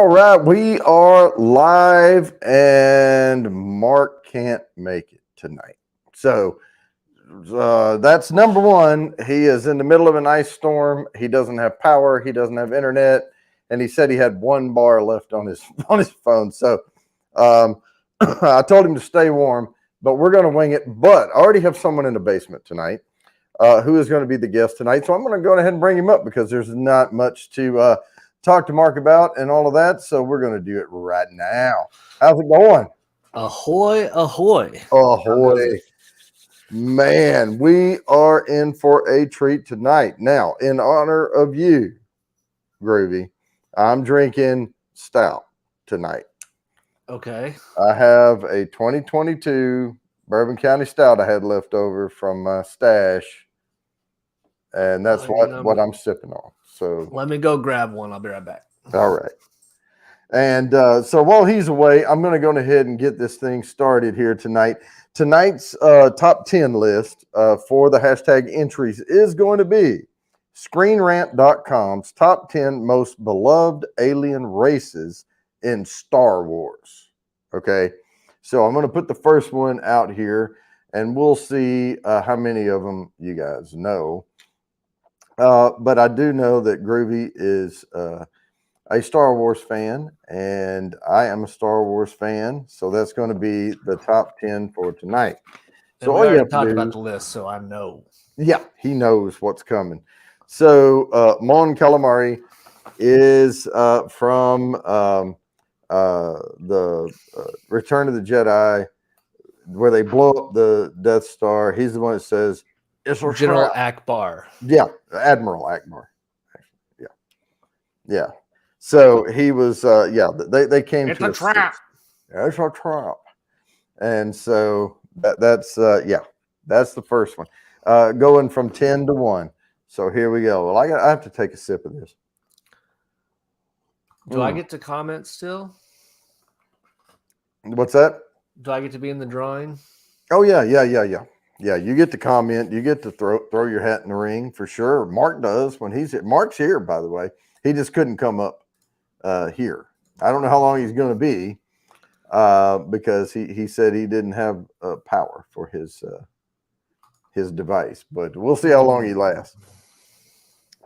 All right, we are live, and Mark can't make it tonight. So that's number one. He is in the middle of an ice storm. He doesn't have power. He doesn't have internet, and he said he had one bar left on his phone. So I told him to stay warm, but we're going to wing it. But I already have someone in the basement tonight who is going to be the guest tonight. So I'm going to go ahead and bring him up because there's not much to talk to Mark about and all of that. So we're going to do it right now. How's it going? Ahoy, ahoy. Ahoy. Man, we are in for a treat tonight. Now, in honor of you, Groovy, I'm drinking stout tonight. Okay. I have a 2022 Bourbon County Stout I had left over from my stash, and that's what I'm sipping on. So let me go grab one. I'll be right back. All right. And so while he's away, I'm going to go ahead and get this thing started here tonight. Tonight's top 10 list for the hashtag entries is going to be ScreenRant.com's top 10 most beloved alien races in Star Wars. Okay. So I'm going to put the first one out here, and we'll see how many of them you guys know. But I do know that Groovy is a Star Wars fan, and I am a Star Wars fan. So that's going to be the top 10 for tonight. So we already talked about the list, so I know. Yeah, he knows what's coming. So Mon Calamari is from the Return of the Jedi, where they blow up the Death Star. He's the one that says, "It's General Akbar." Yeah, Admiral Akbar. Yeah. So he was, they came it's to a trap. It's a trap. And so that's the first one. Going from 10 to 1. So here we go. Well, I have to take a sip of this. Do I get to comment still? What's that? Do I get to be in the drawing? Oh, yeah. Yeah, you get to comment. You get to throw your hat in the ring for sure. Mark does when he's here. Mark's here, by the way. He just couldn't come up here. I don't know how long he's going to be because he said he didn't have power for his device, but we'll see how long he lasts.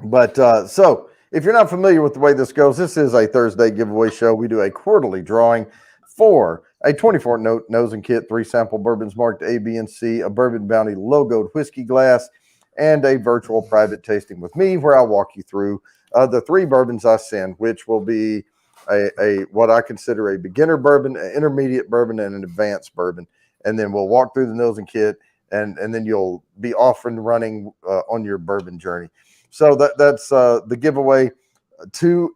But so if you're not familiar with the way this goes, this is a Thursday giveaway show. We do a quarterly drawing for a 24 nose and kit, 3 sample bourbons marked A, B, and C, a Bourbon Bounty logoed whiskey glass, and a virtual private tasting with me where I'll walk you through the 3 bourbons I send, which will be a what I consider a beginner bourbon, an intermediate bourbon, and an advanced bourbon. And then we'll walk through the nose and kit, and then you'll be off and running on your bourbon journey. So that's the giveaway.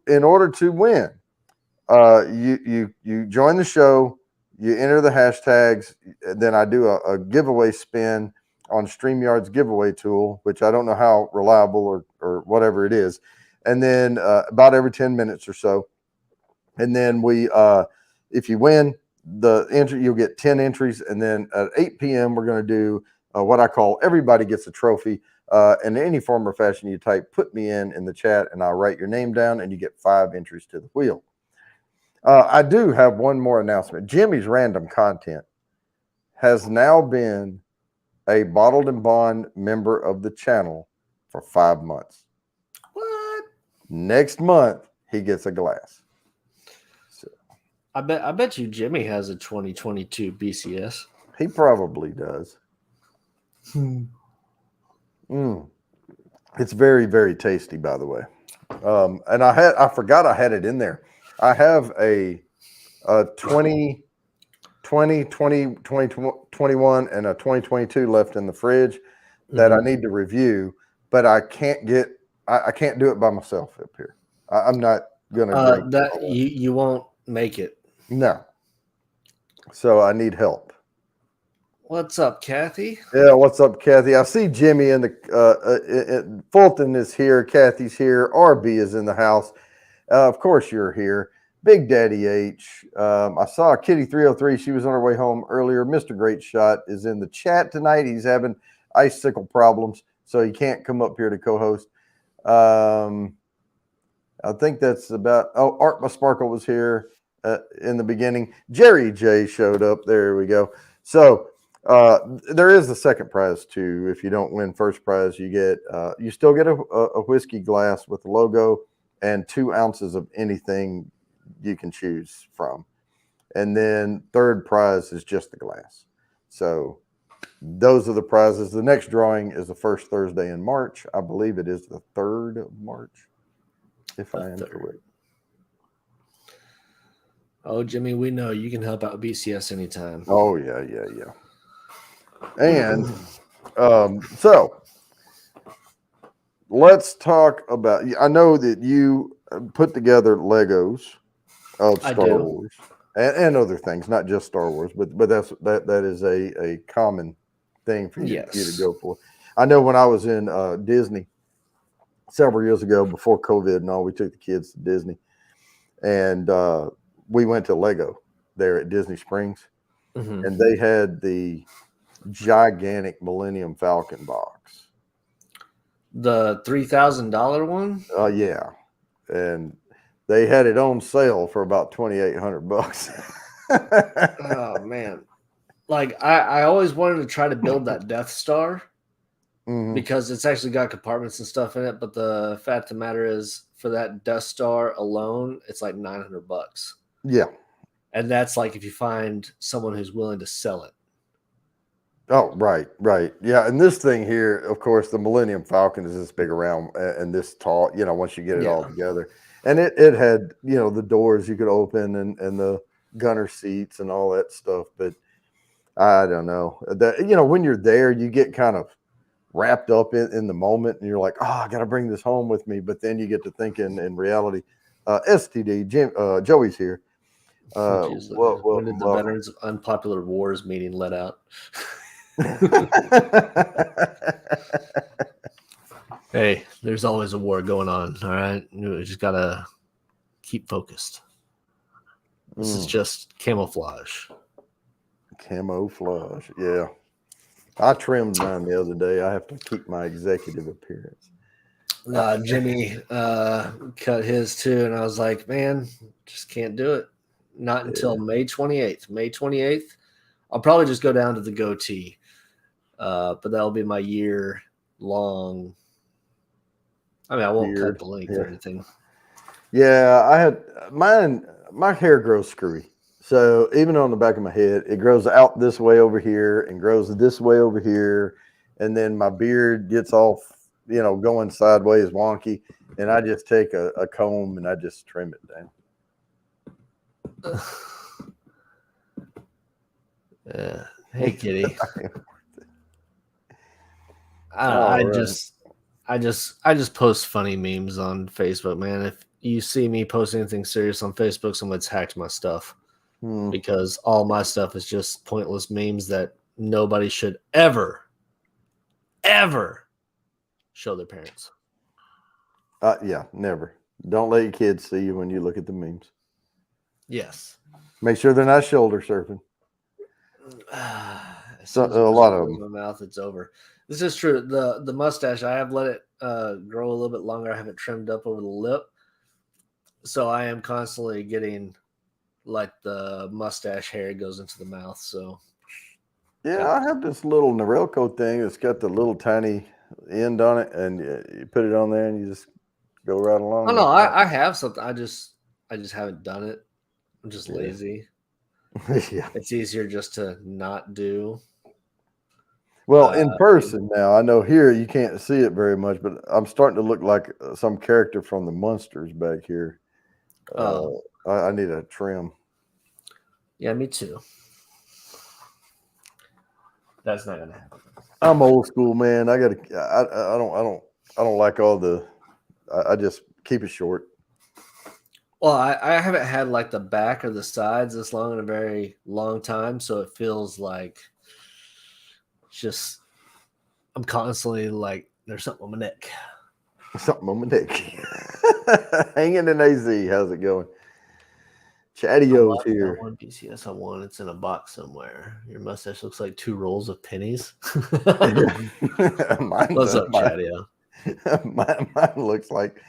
In order to win, you join the show, you enter the hashtags, and then I do a giveaway spin on StreamYard's giveaway tool, which I don't know how reliable or whatever it is. And then about every 10 minutes or so. And then if you win the entry, you'll get 10 entries. And then at 8 p.m., we're going to do what I call everybody gets a trophy. In any form or fashion you type, put me in the chat, and I'll write your name down, and you get 5 entries to the wheel. I do have one more announcement. Jimmy's Random Content has now been a Bottled and Bond member of the channel for 5 months. What? Next month, he gets a glass. So, I bet you Jimmy has a 2022 BCS. He probably does. It's very, very tasty, by the way. And I forgot I had it in there. I have a 2020, 2021, and a 2022 left in the fridge that I need to review, but I can't do it by myself up here. I'm not gonna drink that. You won't make it. No. So I need help. What's up, Kathy? Yeah, what's up, Kathy? I see Jimmy in the Fulton is here. Kathy's here. RB is in the house. Of course, you're here. Big Daddy H. I saw Kitty 303. She was on her way home earlier. Mr. Great Shot is in the chat tonight. He's having icicle problems, so he can't come up here to co-host. I think that's about. Oh, Art by Sparkle was here in the beginning. Jerry J showed up. There we go. So there is a second prize too. If you don't win first prize, you get you still get a whiskey glass with the logo and 2 ounces of anything you can choose from. And then third prize is just the glass. So those are the prizes. The next drawing is the first Thursday in March. I believe it is the 3rd of March, if I am correct. Oh, Jimmy, we know you can help out BCS anytime. Oh, yeah. And so let's talk about. I know that you put together Legos of Star Wars and other things, not just Star Wars, but that is a common thing for you to go for. I know when I was in Disney several years ago, before COVID and all, we took the kids to Disney, and we went to Lego there at Disney Springs, and they had the gigantic Millennium Falcon box. The $3,000 one? Yeah. And they had it on sale for about $2,800. Oh man. Like I always wanted to try to build that Death Star because it's actually got compartments and stuff in it, but the fact of the matter is for that Death Star alone, it's like $900. Yeah. And that's like if you find someone who's willing to sell it. Oh, right. Yeah, and this thing here, of course, the Millennium Falcon is this big around and this tall, once you get it all together. And it had, the doors you could open and the gunner seats and all that stuff. But I don't know. When you're there, you get kind of wrapped up in the moment and you're like, oh, I got to bring this home with me. But then you get to thinking in reality, STD, Joey's here. When did the Veterans of Unpopular Wars meeting let out? Hey, there's always a war going on. All right, we just gotta keep focused. This is just camouflage. Yeah. I trimmed mine the other day. I have to keep my executive appearance. Jimmy cut his too, and I was like, man, just can't do it. Not until May 28th. May 28th, I'll probably just go down to the goatee. But that'll be my year-long. I mean, I won't cut the length or anything. Yeah, I had mine. My hair grows screwy. So even on the back of my head, it grows out this way over here and grows this way over here. And then my beard gets off, going sideways wonky. And I just take a comb and I just trim it down. Hey, kitty. I just post funny memes on Facebook, man. If you see me post anything serious on Facebook, someone's hacked my stuff because all my stuff is just pointless memes that nobody should ever show their parents. Yeah, never. Don't let your kids see you when you look at the memes. Yes. Make sure they're not shoulder surfing. So a lot of them. My mouth, it's over. This is true. The mustache, I have let it grow a little bit longer. I have it trimmed up over the lip, so I am constantly getting like the mustache hair goes into the mouth. So yeah, I have this little Norelco thing that's got the little tiny end on it, and you put it on there, and you just go right along. Oh no, I have something. I just haven't done it. I'm just lazy. Yeah, it's easier just to not do. Well, in person now, I know here you can't see it very much, but I'm starting to look like some character from the Munsters back here. I need a trim. Yeah, me too. That's not gonna happen. I'm old school, man. I don't like all the. I just keep it short. Well, I haven't had like the back or the sides this long in a very long time, so it feels like just I'm constantly like there's something on my neck. Something on my neck. Hanging in AZ. How's it going? Chatty-O's here. One PCS I want. It's in a box somewhere. Your mustache looks like 2 rolls of pennies. What's up, Chatty-O? Mine looks like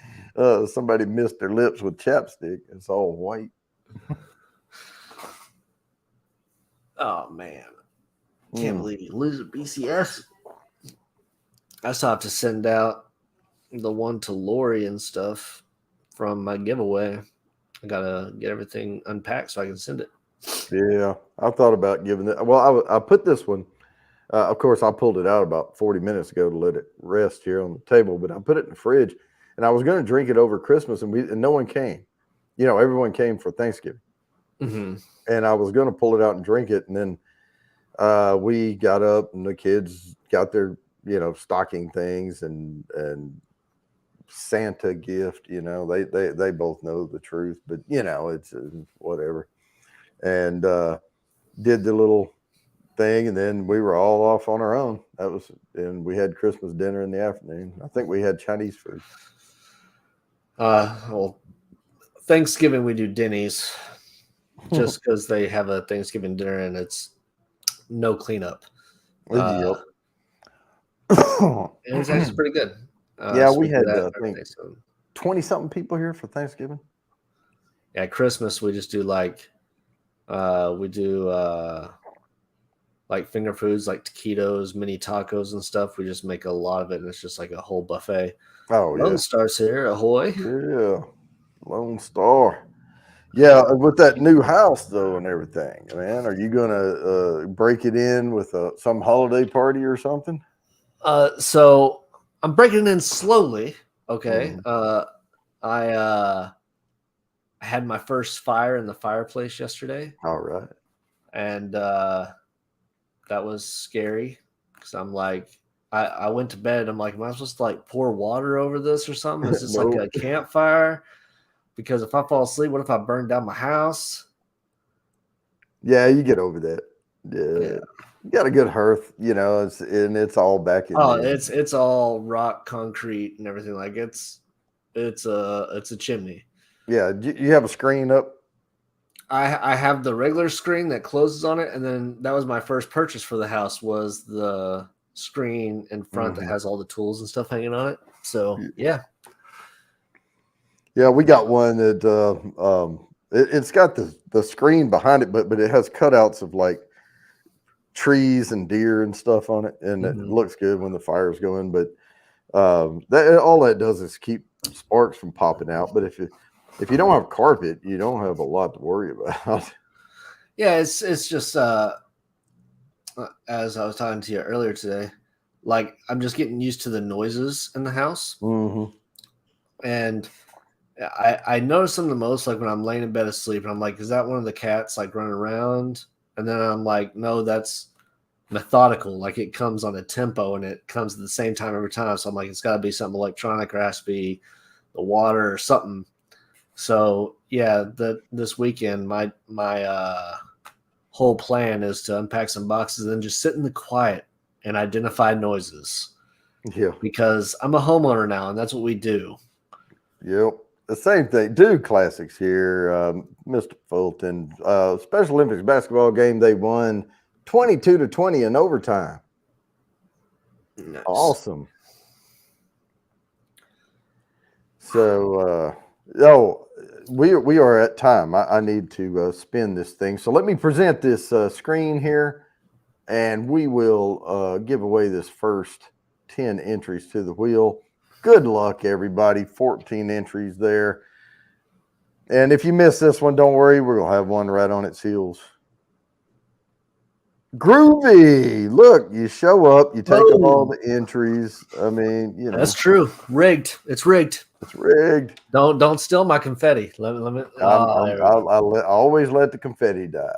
Somebody missed their lips with chapstick. It's all white. Oh man, can't believe you lose a BCS. I still have to send out the one to Lori and stuff from my giveaway. I gotta get everything unpacked so I can send it. Yeah, I thought about giving it. Well, I put this one. Of course, I pulled it out about 40 minutes ago to let it rest here on the table, but I put it in the fridge, and I was going to drink it over Christmas, and no one came. You know, everyone came for Thanksgiving, and I was going to pull it out and drink it, and then we got up, and the kids got their stocking things and Santa gift. They both know the truth, but it's whatever, and did the little thing, and then we were all off on our own. And we had Christmas dinner in the afternoon. I think we had Chinese food. Well, Thanksgiving we do Denny's just because they have a Thanksgiving dinner and it's no cleanup. Yep. And it's actually pretty good. Yeah, so we had I think 20-something people here for Thanksgiving. Yeah, Christmas we just do like like finger foods like taquitos, mini tacos and stuff. We just make a lot of it and it's just like a whole buffet. Oh, Lone Star's here, ahoy. Yeah, Lone Star. Yeah, with that new house though and everything, man, are you gonna break it in with some holiday party or something? So I'm breaking it in slowly. Okay. I had my first fire in the fireplace yesterday. All right. And that was scary because I'm like, I went to bed. I'm like, am I supposed to like pour water over this or something? Is this like a campfire? Because if I fall asleep, what if I burn down my house? Yeah, you get over that. Yeah. You got a good hearth, it's all back in there. It's all rock concrete and everything. Like it's a chimney. Yeah, you have a screen up? I have the regular screen that closes on it, and then that was my first purchase for the house was the screen in front that has all the tools and stuff hanging on it. So yeah. Yeah, we got one that it's got the screen behind it, but it has cutouts of like trees and deer and stuff on it, and it looks good when the fire's going. But all that does is keep sparks from popping out. But if you don't have carpet, you don't have a lot to worry about. Yeah, it's just as I was talking to you earlier today, like I'm just getting used to the noises in the house, and I notice them the most like when I'm laying in bed asleep, and I'm like, is that one of the cats like running around? And then I'm like, no, that's methodical. Like it comes on a tempo and it comes at the same time every time. So I'm like, it's got to be something electronic or it has to be the water or something. So yeah, this weekend my whole plan is to unpack some boxes and just sit in the quiet and identify noises. Yeah, because I'm a homeowner now, and that's what we do. Yep, the same thing. Dude, classics here. Mr. Fulton, Special Olympics basketball game. They won 22-20 in overtime. Nice. Awesome. So, we are at time. I need to spin this thing. So let me present this screen here, and we will give away this first 10 entries to the wheel. Good luck, everybody. 14 entries there. And if you miss this one, don't worry. We're going to have one right on its heels. Groovy. Look, you show up, you take all the entries. I mean, That's true. Rigged. It's rigged. It's rigged. Don't steal my confetti. Let me. I'll always let the confetti die.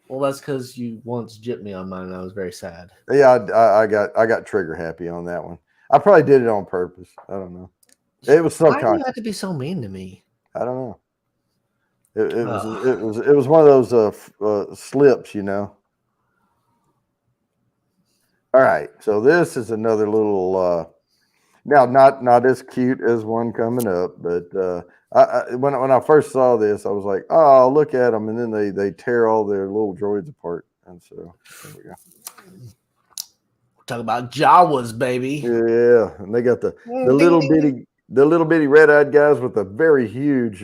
Well, that's because you once gypped me on mine, and I was very sad. Yeah, I got trigger happy on that one. I probably did it on purpose. I don't know. It was subconscious. Why do you have to be so mean to me? I don't know. It was one of those slips, All right, so this is another little. Now, not as cute as one coming up, but when I first saw this, I was like, "Oh, look at them!" And then they tear all their little droids apart, and so there we go. Talk about Jawas, baby. Yeah, and they got the little the little bitty red-eyed guys with a very huge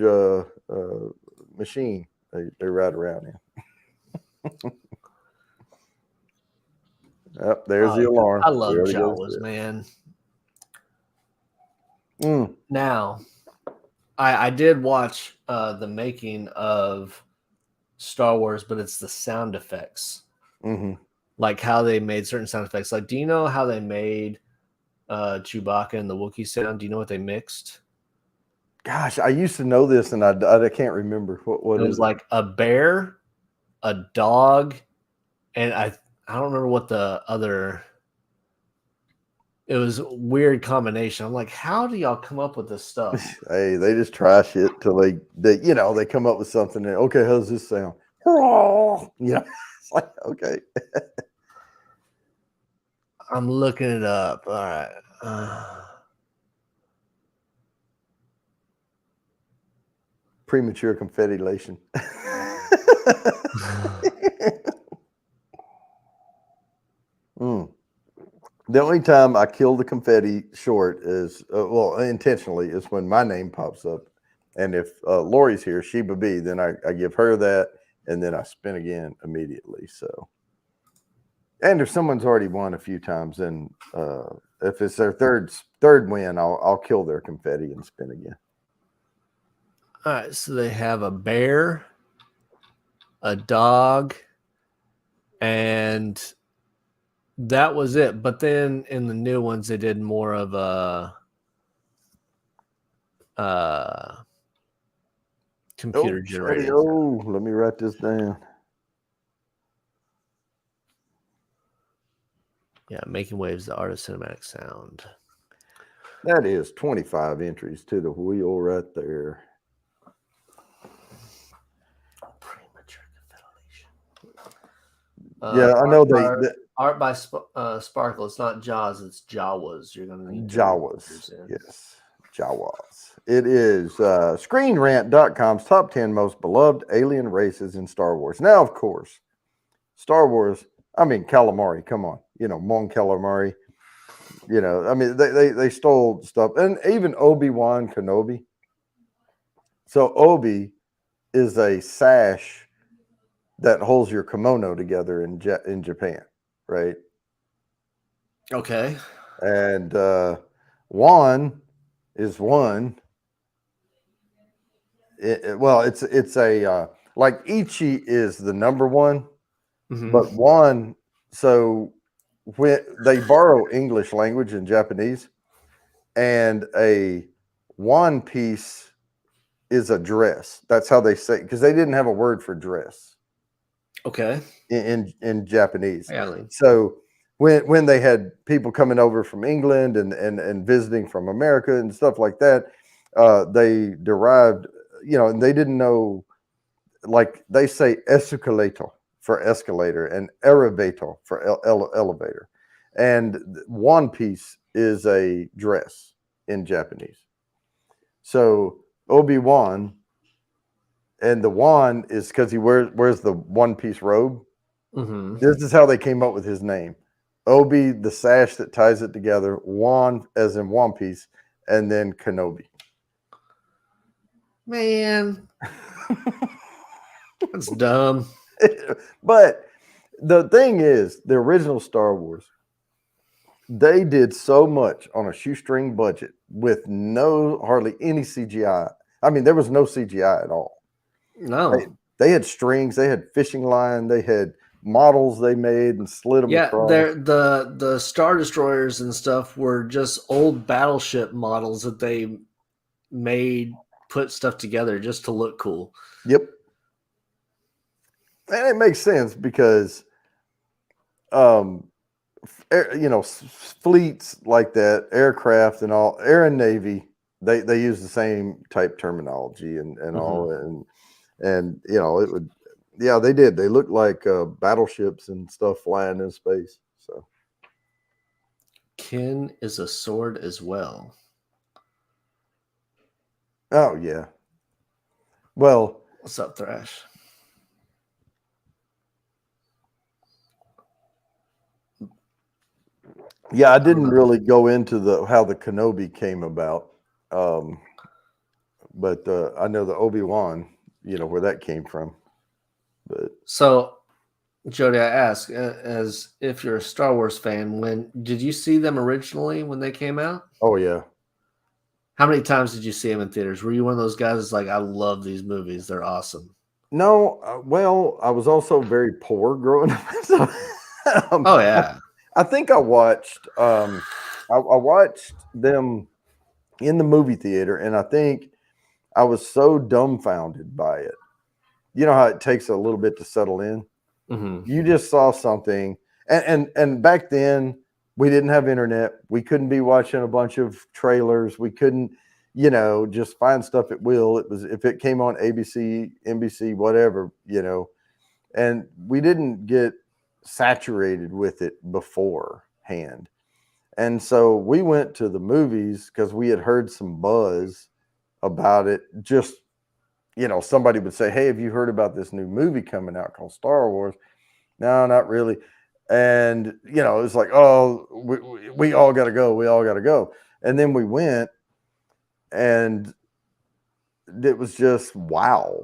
machine they ride around in. Yep, there's the alarm. I We love already got Jawas, it. man. Mm. Now, I did watch the making of Star Wars, but it's the sound effects, like how they made certain sound effects. Like, do you know how they made Chewbacca and the Wookiee sound? Do you know what they mixed? Gosh, I used to know this, and I can't remember what It was like a bear, a dog, and I don't remember what the other. It was a weird combination. I'm like, how do y'all come up with this stuff? Hey, they just try shit till they they come up with something. And, okay, how's this sound? It's like okay. I'm looking it up. All right. Premature confettilation. The only time I kill the confetti short is intentionally is when my name pops up, and if Lori's here, Sheba B, then I give her that, and then I spin again immediately. So, and if someone's already won a few times, then if it's their third win, I'll kill their confetti and spin again. All right, so they have a bear, a dog, and that was it. But then in the new ones, they did more of a computer generated. Oh, let me write this down. Yeah, Making Waves, the art of cinematic sound. That is 25 entries to the wheel right there. Premature confettilation. Yeah, I know art by Sparkle. It's not Jaws, it's Jawas. You're gonna need Jawas. Yes, Jawas. It is ScreenRant.com's top 10 most beloved alien races in Star Wars. Now, of course, Star Wars. I mean, calamari. Come on, Mon Calamari. I mean, they stole stuff, and even Obi-Wan Kenobi. So Obi is a sash that holds your kimono together in Japan, right? Okay. And Wan is one. It's a like Ichi is the number one, but Wan. So when they borrow English language and Japanese, and a Wan piece is a dress. That's how they say, because they didn't have a word for dress. Okay. In Japanese. Yeah. So when they had people coming over from England and visiting from America and stuff like that, they derived, and they didn't know, like they say escalator for escalator and elevator for elevator. And one piece is a dress in Japanese. So Obi-Wan, and the Wan is because he wears the one-piece robe. This is how they came up with his name. Obi, the sash that ties it together. Wan, as in One Piece, and then Kenobi. Man, that's dumb. But the thing is, the original Star Wars, they did so much on a shoestring budget with hardly any CGI. I mean, there was no CGI at all. No. They had strings, they had fishing line, they had models they made and slid them across. The Star Destroyers and stuff were just old battleship models that they put stuff together just to look cool. Yep. And it makes sense because fleets like that, aircraft and all, air and navy, they use the same type terminology and all, and it would, yeah, they did. They looked like battleships and stuff flying in space. So Kin is a sword as well. Oh yeah. Well, what's up, Thrash? Yeah, I didn't really go into how the Kenobi came about. Um, but I know the Obi-Wan, where that came from. But So, Jody, I ask, as if you're a Star Wars fan, when did you see them originally when they came out? oh yeah. How many times did you see them in theaters? Were you one of those guys that's like, I love these movies, they're awesome? No, well, I was also very poor growing up. So, um, Oh yeah, I think I watched I watched them in the movie theater, and I think I was so dumbfounded by it. You know how it takes a little bit to settle in. mm-hmm. You just saw something, and back then we didn't have internet. We couldn't be watching a bunch of trailers. We couldn't, just find stuff at will. It was if it came on ABC, NBC, whatever, and we didn't get saturated with it beforehand. And so we went to the movies because we had heard some buzz about it. Just, somebody would say, "Hey, have you heard about this new movie coming out called Star Wars?" No, not really. And, it's like, oh, we all got to go. We all got to go. And then we went, and it was just, wow.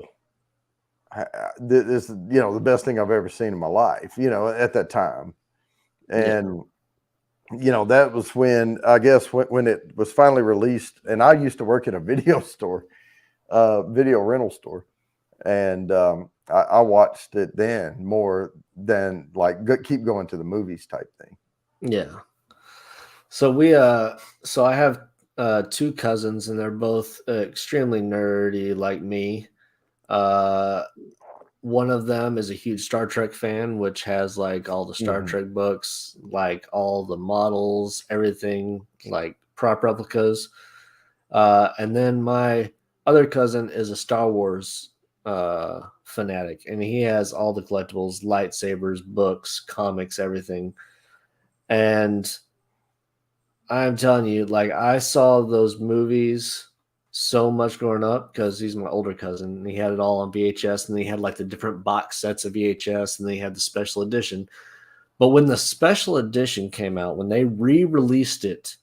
This is, the best thing I've ever seen in my life, at that time. And, that was when, I guess, when it was finally released. And I used to work in a video store, video rental store. And I watched it then more than like keep going to the movies type thing. Yeah. So so I have two cousins, and they're both extremely nerdy like me. Uh, one of them is a huge Star Trek fan, which has like all the Star Mm-hmm. Trek books, like all the models, everything, like prop replicas. And then my other cousin is a Star Wars fanatic, and he has all the collectibles, lightsabers, books, comics, everything. And I'm telling you, like I saw those movies so much growing up because he's my older cousin and he had it all on VHS, and he had like the different box sets of VHS, and then he had the special edition. But when the special edition came out, when they re-released it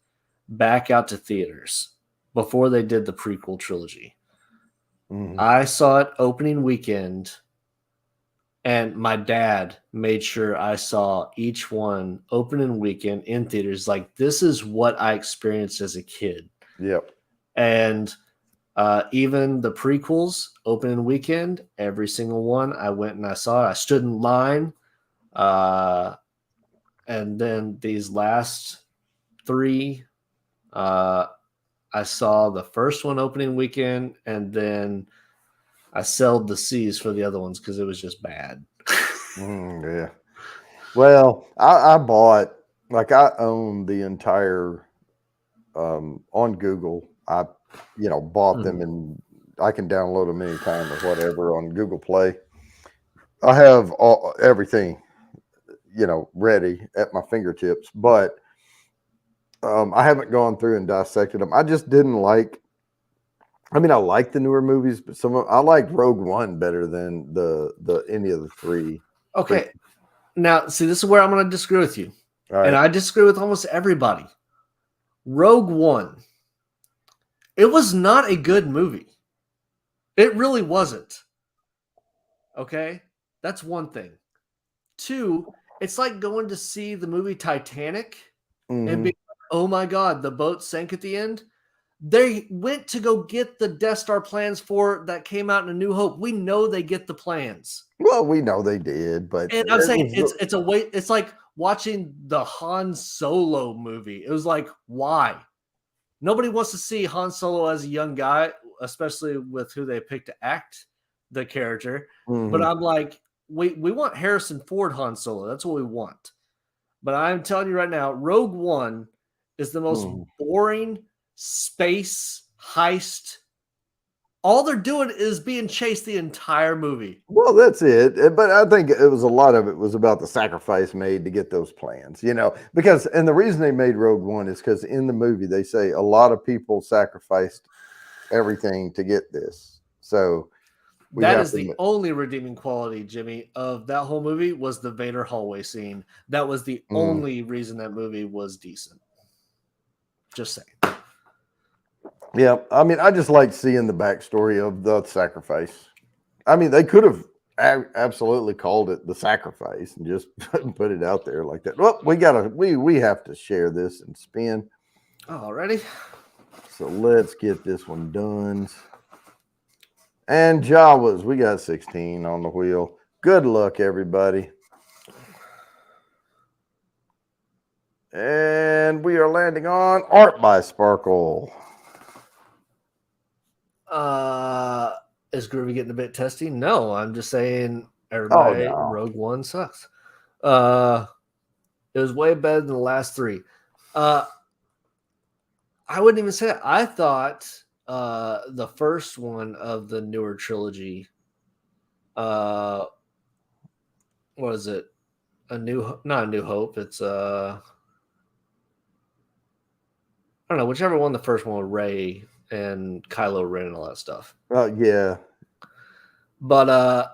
back out to theaters before they did the prequel trilogy, Mm-hmm. I saw it opening weekend, and my dad made sure I saw each one opening weekend in theaters. Like, this is what I experienced as a kid. Yep. And even the prequels opening weekend, every single one, I went and I saw it. I stood in line. And then these last three, I saw the first one opening weekend, and then I sold the C's for the other ones because it was just bad. Yeah. Well, I bought, like, I own the entire on Google. I bought them, and I can download them anytime or whatever on Google Play. I have everything ready at my fingertips, but I haven't gone through and dissected them. I just didn't like. I mean, I like the newer movies, but I like Rogue One better than the any of the three. Okay. Now, see, this is where I'm going to disagree with you. All right. And I disagree with almost everybody. Rogue One, it was not a good movie. It really wasn't. Okay? That's one thing. Two, it's like going to see the movie Titanic and being like, oh my God, the boat sank at the end. They went to go get the Death Star plans for that came out in A New Hope. We know they get the plans. Well, we know they did, but And I'm saying it's a wait. It's like watching the Han Solo movie. It was like, why? Nobody wants to see Han Solo as a young guy, especially with who they picked to act the character. But I'm like, we want Harrison Ford Han Solo. That's what we want. But I'm telling you right now, Rogue One is the most boring space heist. All they're doing is being chased the entire movie. Well, that's it. But I think it was a lot of it was about the sacrifice made to get those plans, because, and the reason they made Rogue One is because in the movie, they say a lot of people sacrificed everything to get this. So that is the only redeeming quality, Jimmy, of that whole movie was the Vader hallway scene. That was the only reason that movie was decent. Just saying. Yeah, I mean, I just like seeing the backstory of the sacrifice. I mean, they could have absolutely called it the sacrifice and just put it out there like that. Well, we have to share this and spin. Alrighty. So let's get this one done. And Jawas, we got 16 on the wheel. Good luck, everybody. And we are landing on Art by Sparkle. Is Groovy getting a bit testy? No, I'm just saying everybody no. Rogue One sucks. It was way better than the last three. I wouldn't even say that. I thought the first one of the newer trilogy, what is it? Not a New Hope. It's I don't know, whichever one the first one with Rey and Kylo Ren and all that stuff. Yeah. But I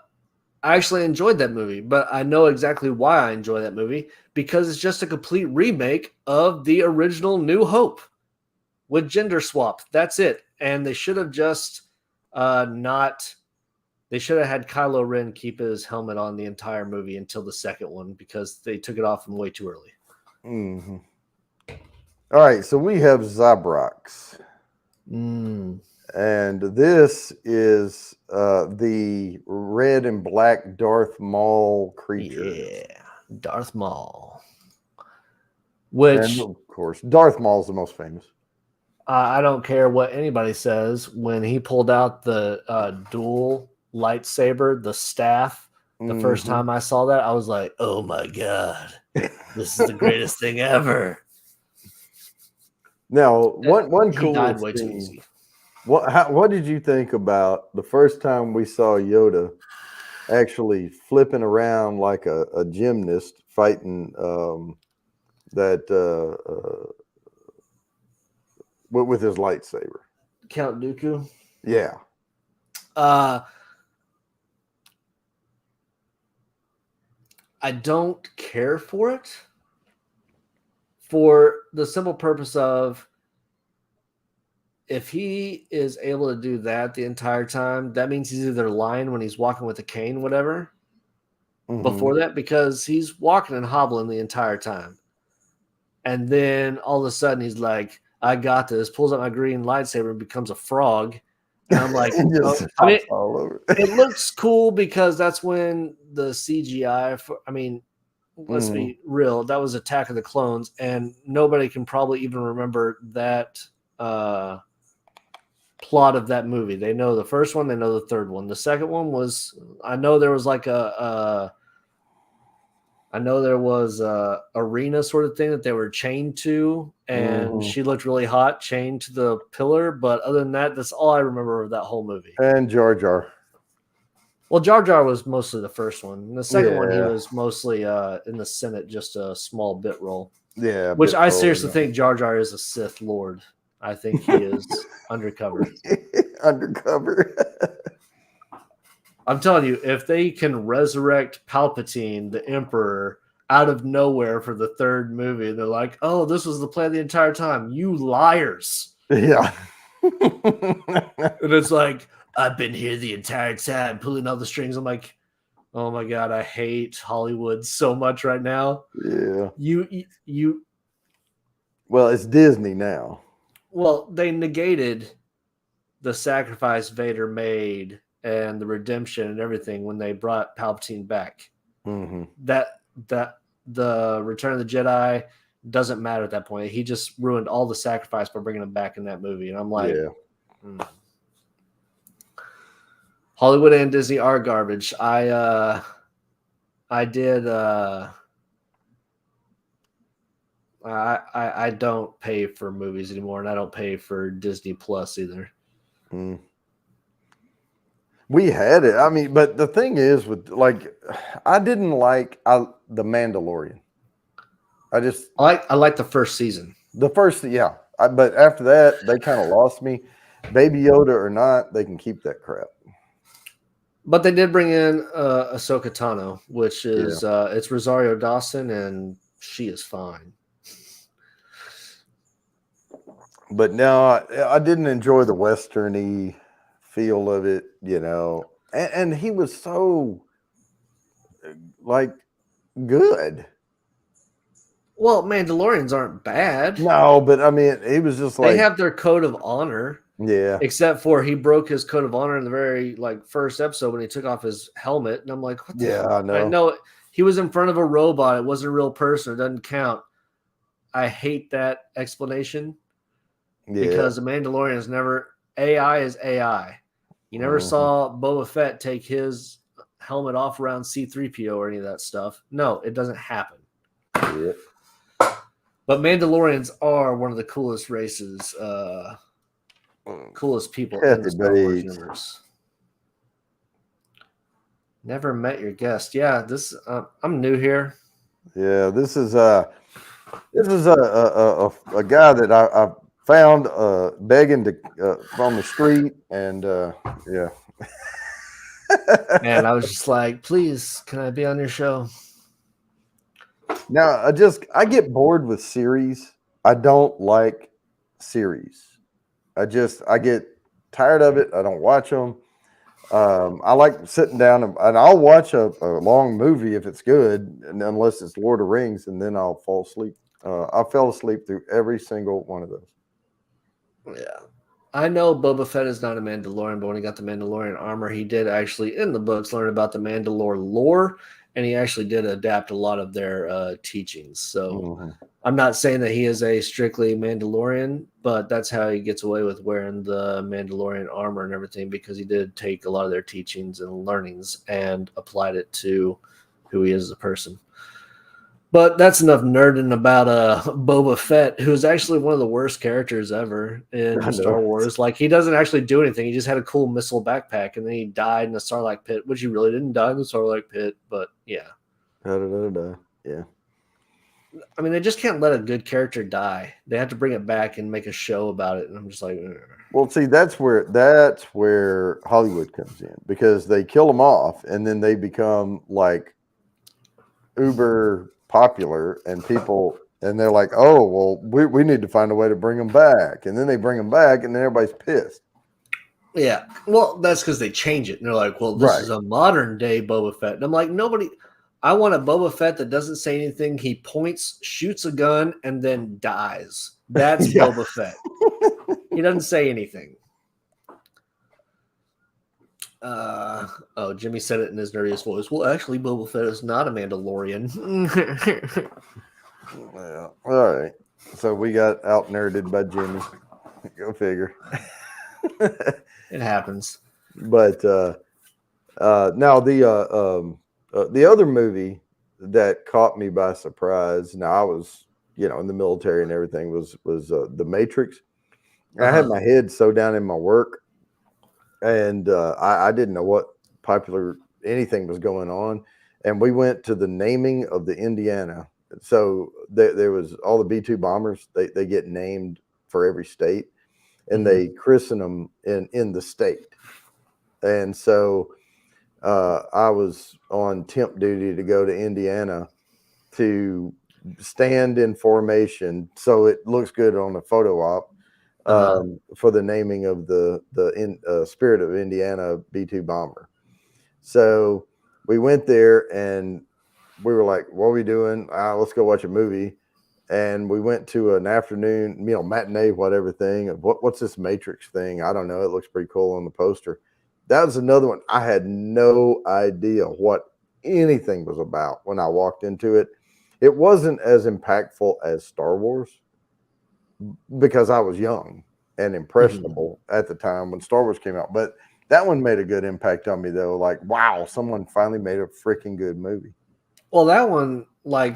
actually enjoyed that movie, but I know exactly why I enjoy that movie, because it's just a complete remake of the original New Hope with gender swap. That's it. And they should have just they should have had Kylo Ren keep his helmet on the entire movie until the second one, because they took it off him way too early. Mm-hmm. All right, so we have Zabrox. And this is the red and black Darth Maul creature. Yeah, Darth Maul. Which, and of course, Darth Maul's the most famous. I don't care what anybody says. When he pulled out the dual lightsaber, the staff, the first time I saw that, I was like, oh my God, this is the greatest thing ever. Now, one he cool died way thing, too easy. What did you think about the first time we saw Yoda actually flipping around like a gymnast fighting with his lightsaber? Count Dooku? Yeah. I don't care for it, for the simple purpose of, if he is able to do that the entire time, that means he's either lying when he's walking with a cane, whatever, before that, because he's walking and hobbling the entire time. And then all of a sudden he's like, I got this, pulls out my green lightsaber and becomes a frog. And I'm like, all over. It looks cool because that's when the CGI, let's be real, that was Attack of the Clones, and nobody can probably even remember that plot of that movie. They know the first one, they know the third one. The second one was, I know there was like a arena sort of thing that they were chained to, and she looked really hot chained to the pillar. But other than that, that's all I remember of that whole movie. And Jar Jar. Well, Jar Jar was mostly the first one. In the second one, he was mostly in the Senate, just a small bit role. Yeah. Which I seriously think Jar Jar is a Sith Lord. I think he is undercover. Undercover. I'm telling you, if they can resurrect Palpatine, the Emperor, out of nowhere for the third movie, they're like, oh, this was the plan the entire time. You liars. Yeah. And it's like, I've been here the entire time, pulling all the strings. I'm like, oh my God, I hate Hollywood so much right now. Yeah. You. Well, it's Disney now. Well, they negated the sacrifice Vader made and the redemption and everything when they brought Palpatine back. That the Return of the Jedi doesn't matter at that point. He just ruined all the sacrifice by bringing him back in that movie. And I'm like, Hollywood and Disney are garbage. I don't pay for movies anymore, and I don't pay for Disney Plus either. We had it. I mean, but the thing is, I didn't like The Mandalorian. I like the first season. The first, yeah. But after that, they kind of lost me. Baby Yoda or not, they can keep that crap. But they did bring in Ahsoka Tano, which is it's Rosario Dawson, and she is fine. But no, I didn't enjoy the westerny feel of it, you know. And he was so like good. Well, Mandalorians aren't bad. No, but I mean, he was just They like, have their code of honor, yeah, except for he broke his code of honor in the very first episode when he took off his helmet, and I'm like, what the yeah, hell? I I know, know he was in front of a robot. It wasn't a real person. It doesn't count. I hate that explanation yeah, because the Mandalorian is never AI is AI. You never mhm, saw Boba Fett take his helmet off around C3PO or any of that stuff. No, it doesn't happen. yeah. But Mandalorians are one of the coolest races, Mm. coolest people in the Kathy Star Wars Bates. universe. Never met your guest. Yeah, this I'm new here. Yeah, this is a guy that I found begging to on the street, and yeah. And I was just like, please, can I be on your show? Now I get bored with series. I don't like series. I get tired of it. I don't watch them. I like sitting down and I'll watch a long movie if it's good, and unless it's Lord of the Rings, and then I'll fall asleep. I fell asleep through every single one of those. Yeah. I know Boba Fett is not a Mandalorian, but when he got the Mandalorian armor, he did actually, in the books, learn about the Mandalore lore, and he actually did adapt a lot of their teachings. So Hmm. I'm not saying that he is a strictly Mandalorian, but that's how he gets away with wearing the Mandalorian armor and everything because he did take a lot of their teachings and learnings and applied it to who he is as a person. But that's enough nerding about Boba Fett, who's actually one of the worst characters ever I in know. Star Wars. Like he doesn't actually do anything. He just had a cool missile backpack, and then he died in the Sarlacc pit, which he really didn't die in the Sarlacc pit. But yeah, Da, da, da, da. Yeah. I mean, they just can't let a good character die. They have to bring it back and make a show about it. And I'm just like, ugh. Well, see, that's where Hollywood comes in, because they kill them off, and then they become like uber popular, and people, and they're like, oh, well, we need to find a way to bring them back, and then they bring them back, and then everybody's pissed. Yeah. Well, that's because they change it. And they're like, well, this Right. is a modern day Boba Fett. And I'm like, nobody, I want a Boba Fett that doesn't say anything. He points, shoots a gun, and then dies. That's Yeah. Boba Fett. He doesn't say anything. Oh, Jimmy said it in his nerdiest voice. Well, actually, Boba Fett is not a Mandalorian. Yeah. All right. So we got out nerded by Jimmy. Go figure. It happens. But now the other movie that caught me by surprise. Now I was, in the military and everything, was The Matrix. I had Uh-huh. my head so down in my work, and I didn't know what popular anything was going on. And we went to the naming of the Indiana. So there was all the B-2 bombers. They get named for every state, and Mhm. they christen them in the state. And so I was on temp duty to go to Indiana to stand in formation so it looks good on a photo op, Uh-huh. for the naming of the Spirit of Indiana B-2 bomber. So we went there, and we were like, "What are we doing? Let's go watch a movie." And we went to an afternoon, matinee, whatever thing. Of what's this Matrix thing? I don't know. It looks pretty cool on the poster. That was another one. I had no idea what anything was about when I walked into it. It wasn't as impactful as Star Wars, because I was young and Mhm. impressionable at the time when Star Wars came out. But that one made a good impact on me, though. Like, wow, someone finally made a freaking good movie. Well, that one, like,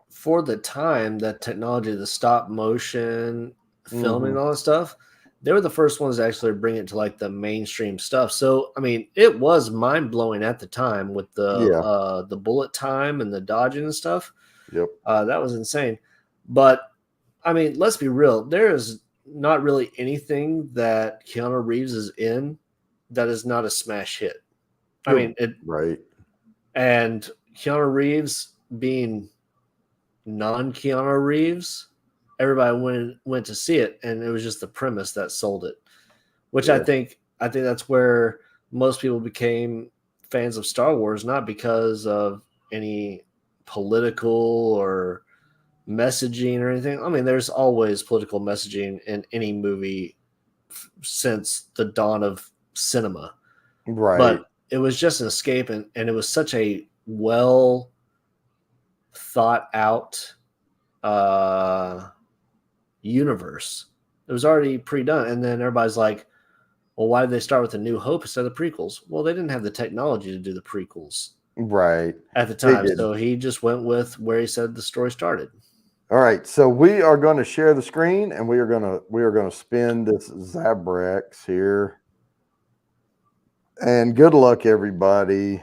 for the time, that technology, the stop motion filming Hmm. and all that stuff, they were the first ones to actually bring it to like the mainstream stuff. So I mean, it was mind blowing at the time with Yeah. the bullet time and the dodging and stuff. Yep. That was insane. But I mean, let's be real. There is not really anything that Keanu Reeves is in that is not a smash hit. I You're mean, it right. and Keanu Reeves being non Keanu Reeves, everybody went to see it, and it was just the premise that sold it. Which Yeah. I think that's where most people became fans of Star Wars, not because of any political or messaging or anything. I mean, there's always political messaging in any movie since the dawn of cinema, Right. but it was just an escape, and it was such a well thought out universe. It was already pre-done, and then everybody's like, well, why did they start with A New Hope instead of the prequels? Well, they didn't have the technology to do the prequels Right. at the They time, did. so he just went with where he said the story started. All right. So we are going to share the screen, and we are gonna spin this Zabrax here. And good luck, everybody,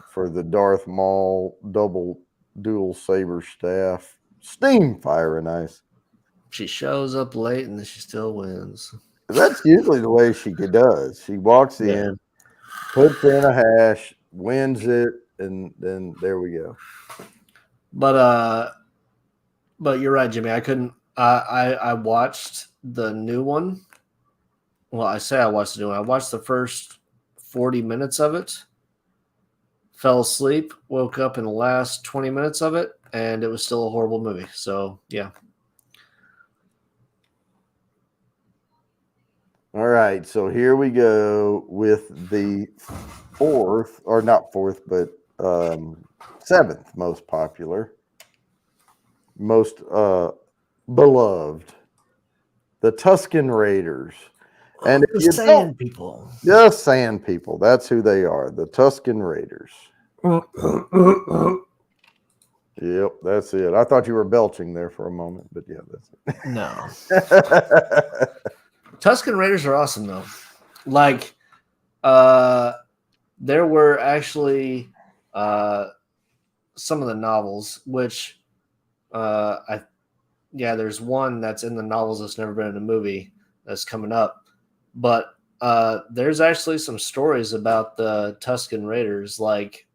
for the Darth Maul double dual saber staff. Steam firing ice. She shows up late and then she still wins. That's usually the way she does. She walks Yeah, in, puts in a hash, wins it, and then there we go. but you're right, Jimmy. I couldn't. I watched the new one. Well, I say I watched the new one. I watched the first 40 minutes of it. Fell asleep, woke up in the last 20 minutes of it, and it was still a horrible movie. So yeah. All right, so here we go with the fourth, or not fourth, but seventh most popular, most beloved, the Tuscan Raiders. And if The you don't, Sand People. just Sand People, that's who they are, the Tuscan Raiders. Yep, that's it. I thought you were belching there for a moment, but yeah, that's No. it. Tuscan Raiders are awesome though. Like, there were actually some of the novels, which there's one that's in the novels that's never been in a movie that's coming up, but there's actually some stories about the Tuscan Raiders. Like,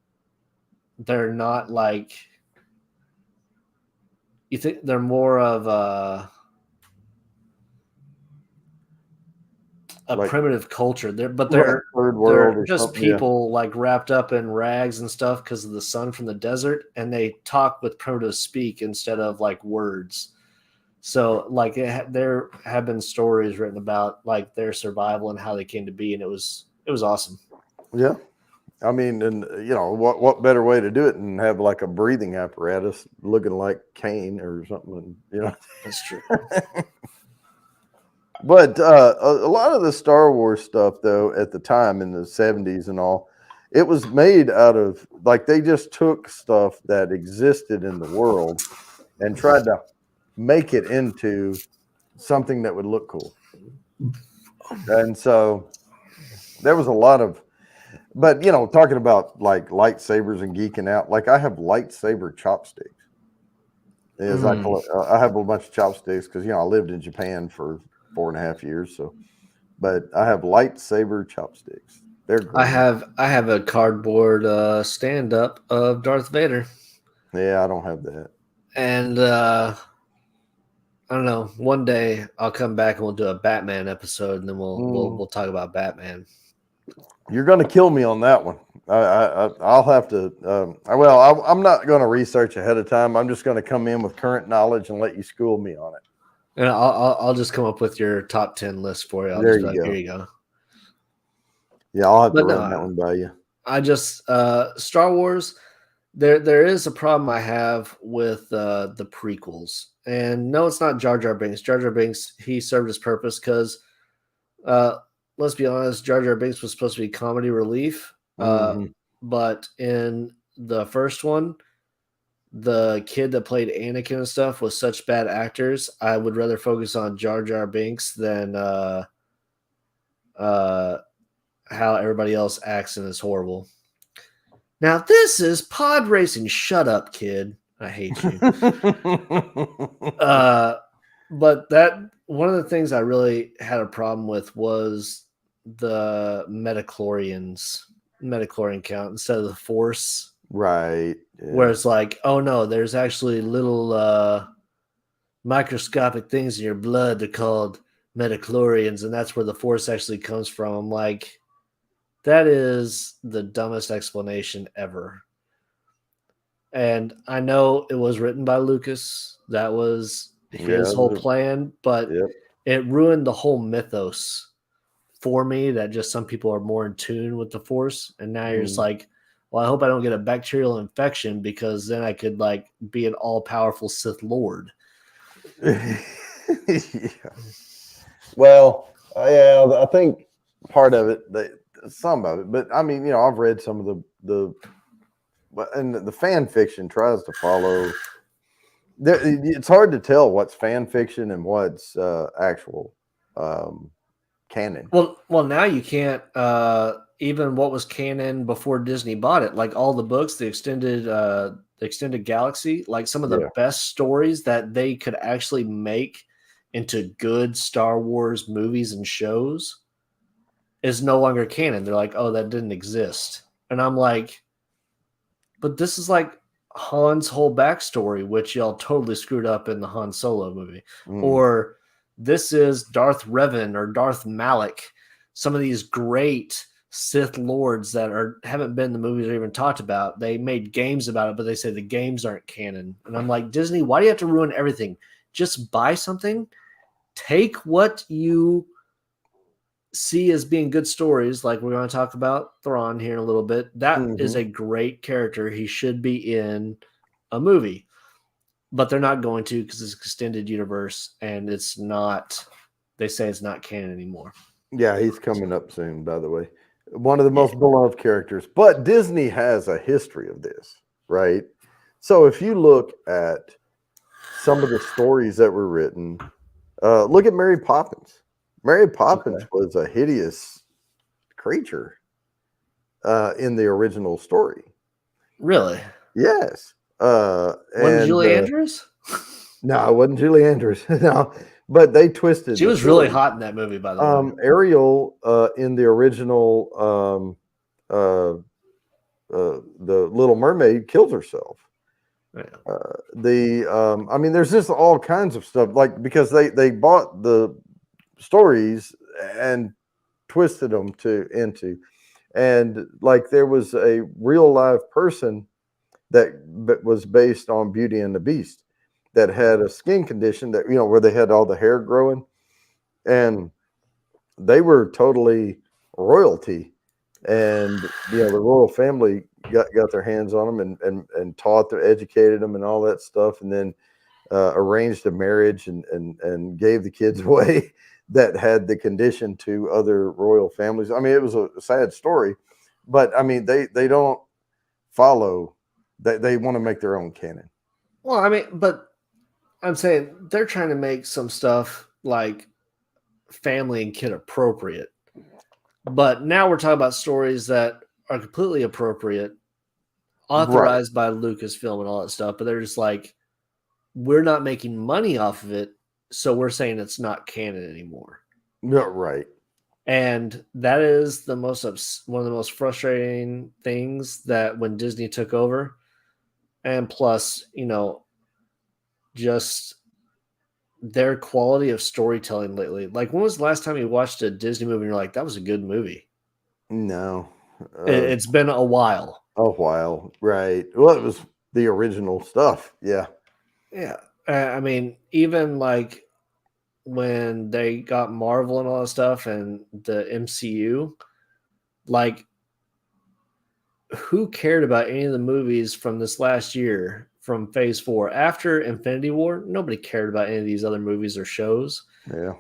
they're not like you think. They're more of a Like primitive culture. They're third world or just something. Yeah. people like wrapped up in rags and stuff because of the sun from the desert, and they talk with primitive speak instead of like words. So like there have been stories written about like their survival and how they came to be, and it was awesome. Yeah. I mean, and what better way to do it than have like a breathing apparatus looking like Kane or something, That's true. But a lot of the Star Wars stuff, though, at the time in the 70s and all, it was made out of like they just took stuff that existed in the world and tried to make it into something that would look cool. And so there was a lot of, but talking about like lightsabers and geeking out, like I have lightsaber chopsticks. As I have a bunch of chopsticks because I lived in Japan for 4.5 years. So, but I have lightsaber chopsticks. They're great. I have a cardboard stand up of Darth Vader. Yeah, I don't have that. And I don't know. One day I'll come back and we'll do a Batman episode, and then we'll talk about Batman. You're going to kill me on that one. I'll have to. I'm not going to research ahead of time. I'm just going to come in with current knowledge and let you school me on it. And I'll just come up with your top 10 list for you. I'll There just you be like, go. Here you go. Yeah, I'll have But to no, run that one by you. I just Star Wars. There is a problem I have with the prequels, and no, it's not Jar Jar Binks. Jar Jar Binks, he served his purpose because, let's be honest, Jar Jar Binks was supposed to be comedy relief, but in the first one, the kid that played Anakin and stuff was such bad actors. I would rather focus on Jar Jar Binks than how everybody else acts and is horrible. Now, this is pod racing. Shut up, kid. I hate you. But that one of the things I really had a problem with was the Metachlorian count instead of the Force. Right. Yeah. Where it's like, oh no, there's actually little microscopic things in your blood. They're called metachlorians, and that's where the force actually comes from. I'm like, that is the dumbest explanation ever. And I know it was written by Lucas. That was his whole Yeah. plan, but Yep. it ruined the whole mythos for me that just some people are more in tune with the force. And now you're just like, well, I hope I don't get a bacterial infection because then I could like be an all powerful Sith Lord. Yeah. Well, yeah, I think part of it, some of it, but I mean, I've read some of and the fan fiction tries to follow. It's hard to tell what's fan fiction and what's actual canon. Well, now you can't. Even what was canon before Disney bought it, like all the books, the extended galaxy, like some of the Yeah. best stories that they could actually make into good Star Wars movies and shows is no longer canon. They're like, oh, that didn't exist, and I'm like, but this is like Han's whole backstory, which y'all totally screwed up in the Han Solo movie, or this is Darth Revan or Darth Malak. Some of these great Sith lords that haven't been in the movies or even talked about. They made games about it, but they say the games aren't canon. And I'm like, Disney, why do you have to ruin everything? Just buy something, take what you see as being good stories, like we're going to talk about Thrawn here in a little bit. That is a great character. He should be in a movie, but they're not going to because it's extended universe and it's not. They say it's not canon anymore. Yeah, he's coming up soon, by the way. One of the most beloved characters. But Disney has a history of this, right? So if you look at some of the stories that were written, look at Mary Poppins. Mary Poppins was a hideous creature in the original story. Really? Yes. Wasn't Julie Andrews? No, it wasn't Julie Andrews. No, but they twisted. She was really hot in that movie, by the way. Ariel in the original, the Little Mermaid kills herself. Yeah. I mean, there's just all kinds of stuff, like because they bought the stories and twisted them into, and like there was a real live person that was based on Beauty and the Beast that had a skin condition that where they had all the hair growing, and they were totally royalty, and the royal family got their hands on them and taught them, educated them, and all that stuff, and then arranged a marriage and gave the kids away that had the condition to other royal families. I mean, it was a sad story, but I mean they don't follow. They want to make their own canon. Well, I mean, but I'm saying they're trying to make some stuff like family and kid appropriate. But now we're talking about stories that are completely appropriate, authorized by Lucasfilm and all that stuff. But they're just like, we're not making money off of it, so we're saying it's not canon anymore. No, right. And that is one of the most frustrating things that when Disney took over. And plus, just their quality of storytelling lately. Like, when was the last time you watched a Disney movie and you're like, that was a good movie? No. It's been a while. A while, right. Well, it was the original stuff. Yeah. Yeah. I mean, even like when they got Marvel and all that stuff and the MCU, like, who cared about any of the movies from this last year from Phase 4? After Infinity War, nobody cared about any of these other movies or shows. Yeah.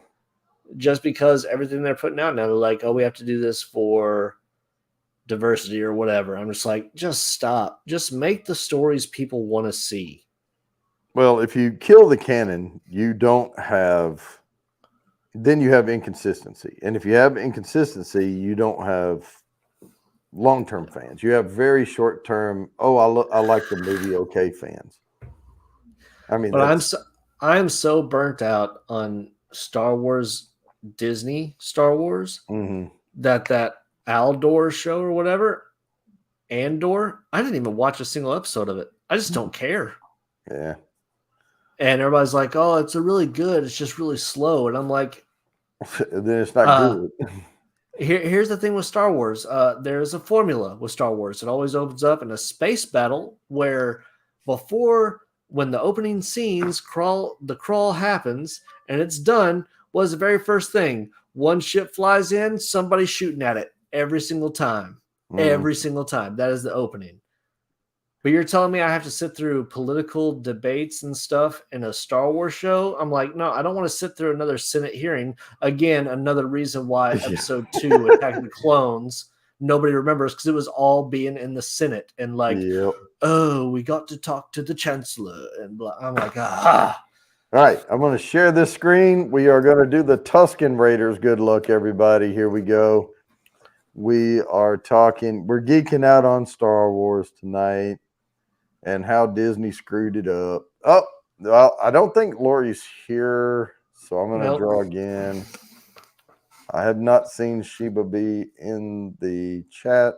Just because everything they're putting out now, they're like, oh, we have to do this for diversity or whatever. I'm just like, just stop. Just make the stories people want to see. Well, if you kill the canon, then you have inconsistency. And if you have inconsistency, you don't have long-term fans. You have very short-term, I like the movie, okay, fans. I mean, but I'm so burnt out on Star Wars, Disney Star Wars, that Aldor show or whatever, Andor, I didn't even watch a single episode of it. I just don't care. Yeah. And everybody's like, "Oh, it's a really good. It's just really slow." And I'm like, Then it's not uh, good. here's the thing with Star Wars. There's a formula with Star Wars. It always opens up in a space battle where before when the opening scenes the crawl happens and it's done, was the very first thing. One ship flies in, somebody's shooting at it every single time. Mhm. Every single time. That is the opening. But you're telling me I have to sit through political debates and stuff in a Star Wars show? I'm like, no, I don't want to sit through another Senate hearing. Again, another reason why Yeah. episode 2, Attack of the Clones, nobody remembers because it was all being in the Senate and like, Yep. oh, we got to talk to the chancellor. And blah. I'm like, ah. All right, I'm going to share this screen. We are going to do the Tusken Raiders. Good luck, everybody. Here we go. We're geeking out on Star Wars tonight and how Disney screwed it up. Oh, well, I don't think Lori's here, so I'm going to Nope. draw again. I have not seen Sheba be in the chat.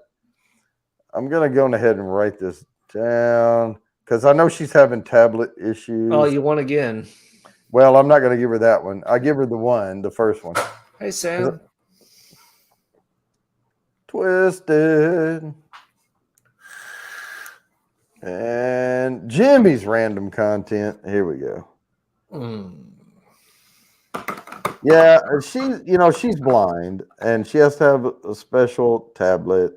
I'm going to go ahead and write this down because I know she's having tablet issues. Oh, you won again. Well, I'm not going to give her that one. I give her the first one. Hey, Sam. Twisted. And Jimmy's random content. Here we go. Yeah, she's blind and she has to have a special tablet.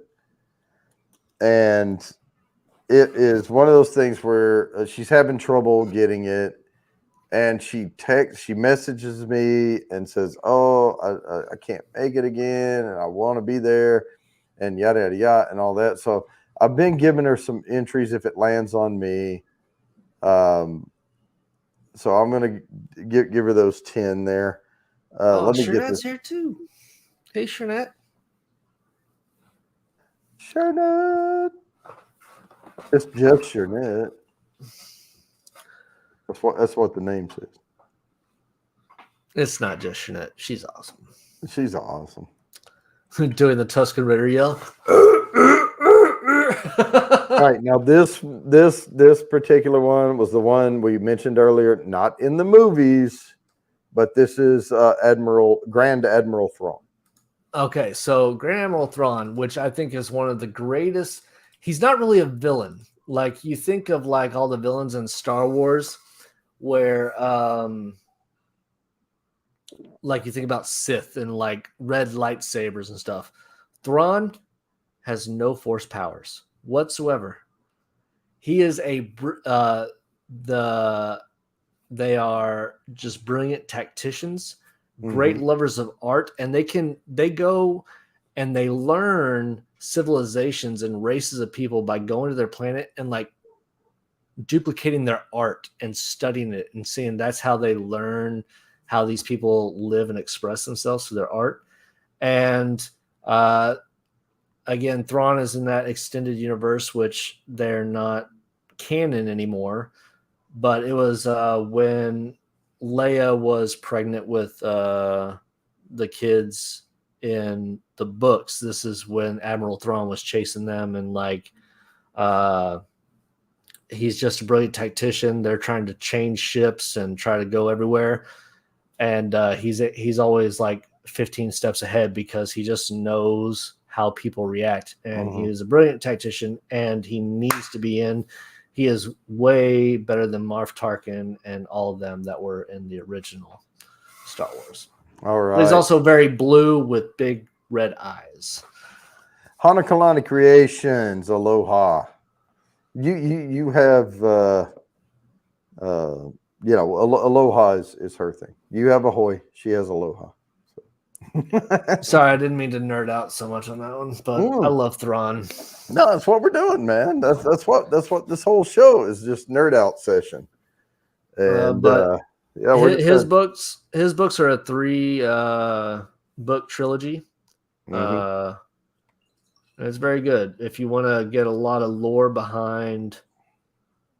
And it is one of those things where she's having trouble getting it. And she messages me and says, "Oh, I can't make it again, and I want to be there, and yada yada yada, and all that." So I've been giving her some entries if it lands on me. So I'm gonna give her those 10 there. Let me get this. Shernette's here too. Hey, Shernette. Shernette. It's just Shernette. That's what the name says. It's not just Shernette. She's awesome. She's awesome. Doing the Tusken Raider yell. All right, now this particular one was the one we mentioned earlier, not in the movies, but this is Grand Admiral Thrawn. Okay, so Grand Admiral Thrawn, which I think is one of the greatest. He's not really a villain. Like you think of like all the villains in Star Wars, where like you think about Sith and like red lightsabers and stuff. Thrawn has no force powers whatsoever. He is they are just brilliant tacticians, great lovers of art, and they go and they learn civilizations and races of people by going to their planet and like duplicating their art and studying it and seeing that's how they learn how these people live and express themselves through their art. And again, Thrawn is in that extended universe, which they're not canon anymore. But it was when Leia was pregnant with the kids in the books. This is when Admiral Thrawn was chasing them, and like he's just a brilliant tactician. They're trying to change ships and try to go everywhere, and he's always like 15 steps ahead because he just knows how people react, and he is a brilliant tactician, and he needs to be in. He is way better than Marv Tarkin and all of them that were in the original Star Wars. All right. But he's also very blue with big red eyes. Hanakalani Creations, aloha. You have aloha is her thing. You have ahoy, she has aloha. Sorry, I didn't mean to nerd out so much on that one, but I love Thrawn. No, that's what we're doing, man. That's what this whole show is, just nerd out session. And his books are a 3 book trilogy. It's very good. If you want to get a lot of lore behind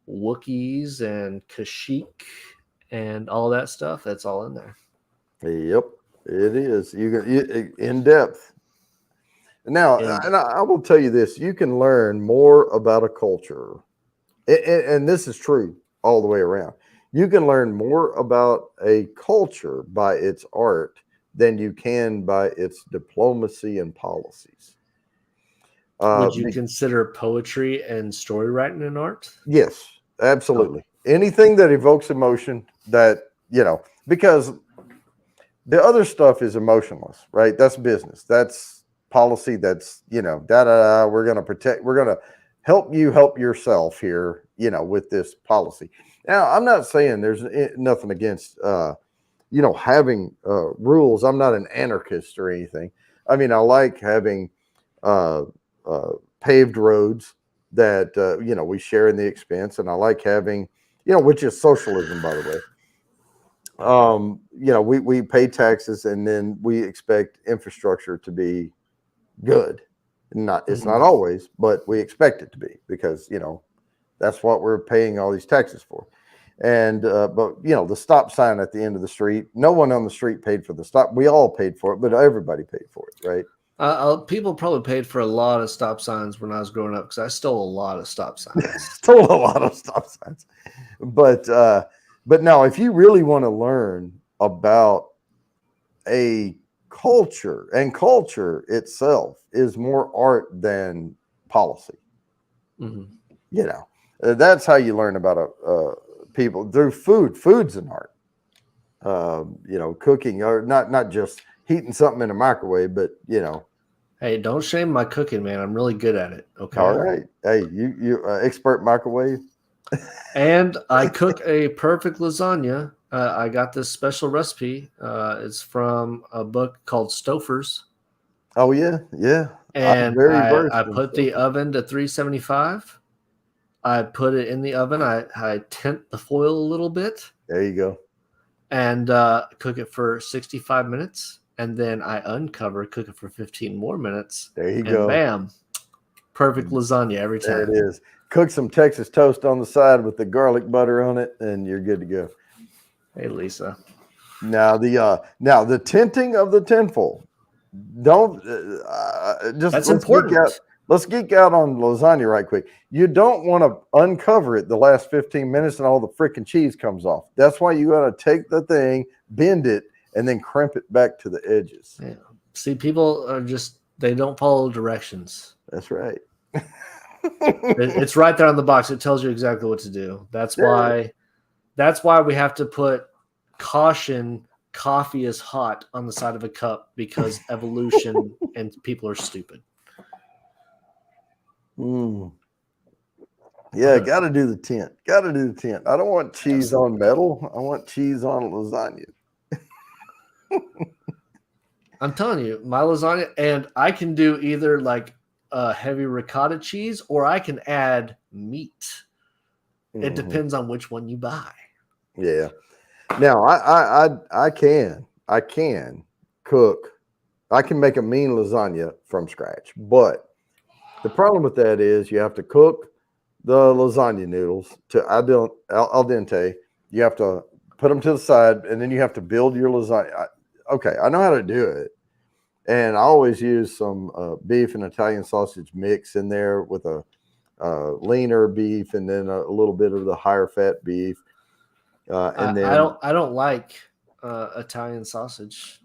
Wookiees and Kashyyyk and all that stuff, that's all in there. Yep. It is. You in depth. Now, and I will tell you this: you can learn more about a culture, and this is true all the way around. You can learn more about a culture by its art than you can by its diplomacy and policies. Would you Be- consider poetry and story writing an art? yes, Oh, absolutely. Anything that evokes emotion that, because the other stuff is emotionless, right? That's business. That's policy. That's, da da da. We're going to protect, we're going to help you help yourself here, with this policy. Now, I'm not saying there's nothing against, having rules. I'm not an anarchist or anything. I mean, I like having uh, uh, paved roads that, we share in the expense. And I like having, which is socialism, by the way. We pay taxes and then we expect infrastructure to be good. Not it's not mhm. always, but we expect it to be because that's what we're paying all these taxes for. And but the stop sign at the end of the street, no one on the street paid for the stop. We all paid for it, but everybody paid for it, right? People probably paid for a lot of stop signs when I was growing up because I stole a lot of stop signs. Stole a lot of stop signs, but now if you really want to learn about a culture, and culture itself is more art than policy. Mhm. That's how you learn about people through food. Food's an art. Cooking, or not just heating something in a microwave, but Hey, don't shame my cooking, man. I'm really good at it. all Okay. right. Hey, you expert microwave. And I cook a perfect lasagna. I got this special recipe. It's from a book called Stouffer's. Oh yeah, yeah. I'm And very I versed in put stuff. the oven to 375. I put it in the oven. I tint the foil a little bit There you go. and cook it for 65 minutes. And then I uncover, cook it for 15 more minutes. There you And go. bam, perfect lasagna every There it time. is. Cook some Texas toast on the side with the garlic butter on it, and you're good to go. Hey, Lisa. Now the tinting of the tinfoil. Don't just That's important. let's geek out on lasagna right quick. You don't want to uncover it the last 15 minutes and all the freaking cheese comes off. That's why you got to take the thing, bend it, and then crimp it back to the edges. Yeah. See, people are just, they don't follow directions. That's right. It's right there on the box. It tells you exactly what to do. That's Yeah. why we have to put caution, coffee is hot on the side of a cup because evolution and people are stupid. Mm. Yeah, got to do the tint. Got to do the tint. I don't want cheese on metal. I want cheese on lasagna. I'm telling you, my lasagna, and I can do either like a heavy ricotta cheese or I can add meat. It depends on which one you buy. Yeah. Now I can cook. I can make a mean lasagna from scratch, but the problem with that is you have to cook the lasagna noodles to al dente. You have to put them to the side, and then you have to build your lasagna. Okay, I know how to do it, and I always use some beef and Italian sausage mix in there with a leaner beef, and then a little bit of the higher fat beef, and then I don't like Italian sausage.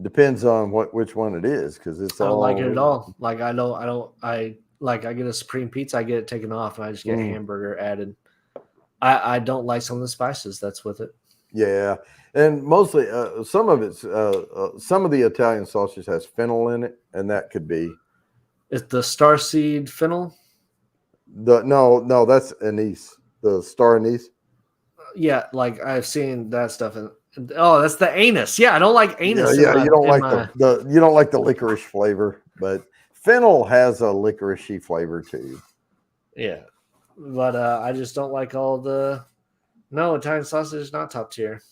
depends on which one it is because it's I don't like it at all. all. Like I get a supreme pizza, I get it taken off, and I just get hamburger added. I don't like some of the spices that's with it. Yeah, and mostly some of it's some of the Italian sausage has fennel in it, and that could be It's the starseed fennel. no that's anise, the star anise. Yeah, like I've seen that stuff. And oh, that's the anus. Yeah, I don't like Yeah, anus yeah, you don't in like my. the you don't like the licorice flavor, but fennel has a licoricey flavor too. Yeah, but I just don't like all the. No, Italian sausage is not top tier.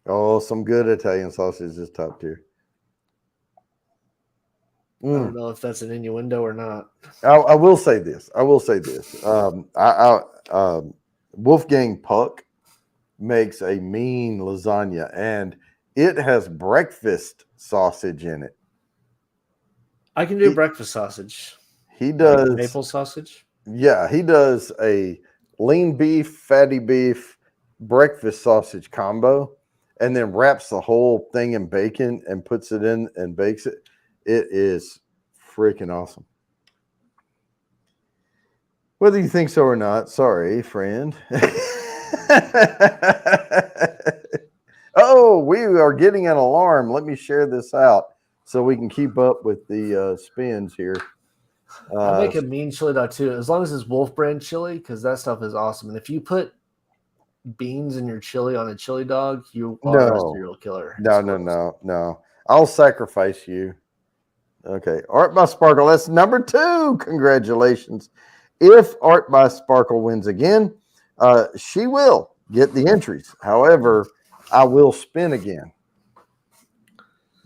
Oh, some good Italian sausage is top tier. I don't know if that's an innuendo or not. I will say this. I will say this. Wolfgang Puck makes a mean lasagna, and it has breakfast sausage in it. I can do breakfast sausage. He Like does maple sausage. Yeah, he does a lean beef, fatty beef, breakfast sausage combo and then wraps the whole thing in bacon and puts it in and bakes it. It is freaking awesome. Whether you think so or not, sorry, friend. Oh, we are getting an alarm. Let me share this out so we can keep up with the spins here. I make a mean chili dog too, as long as it's Wolf Brand chili, because that stuff is awesome. And if you put beans in your chili on a chili dog, you are a serial killer. No. I'll sacrifice you. Okay, Art by Sparkle. That's number 2. Congratulations. If Art by Sparkle wins again, she will get the entries. However, I will spin again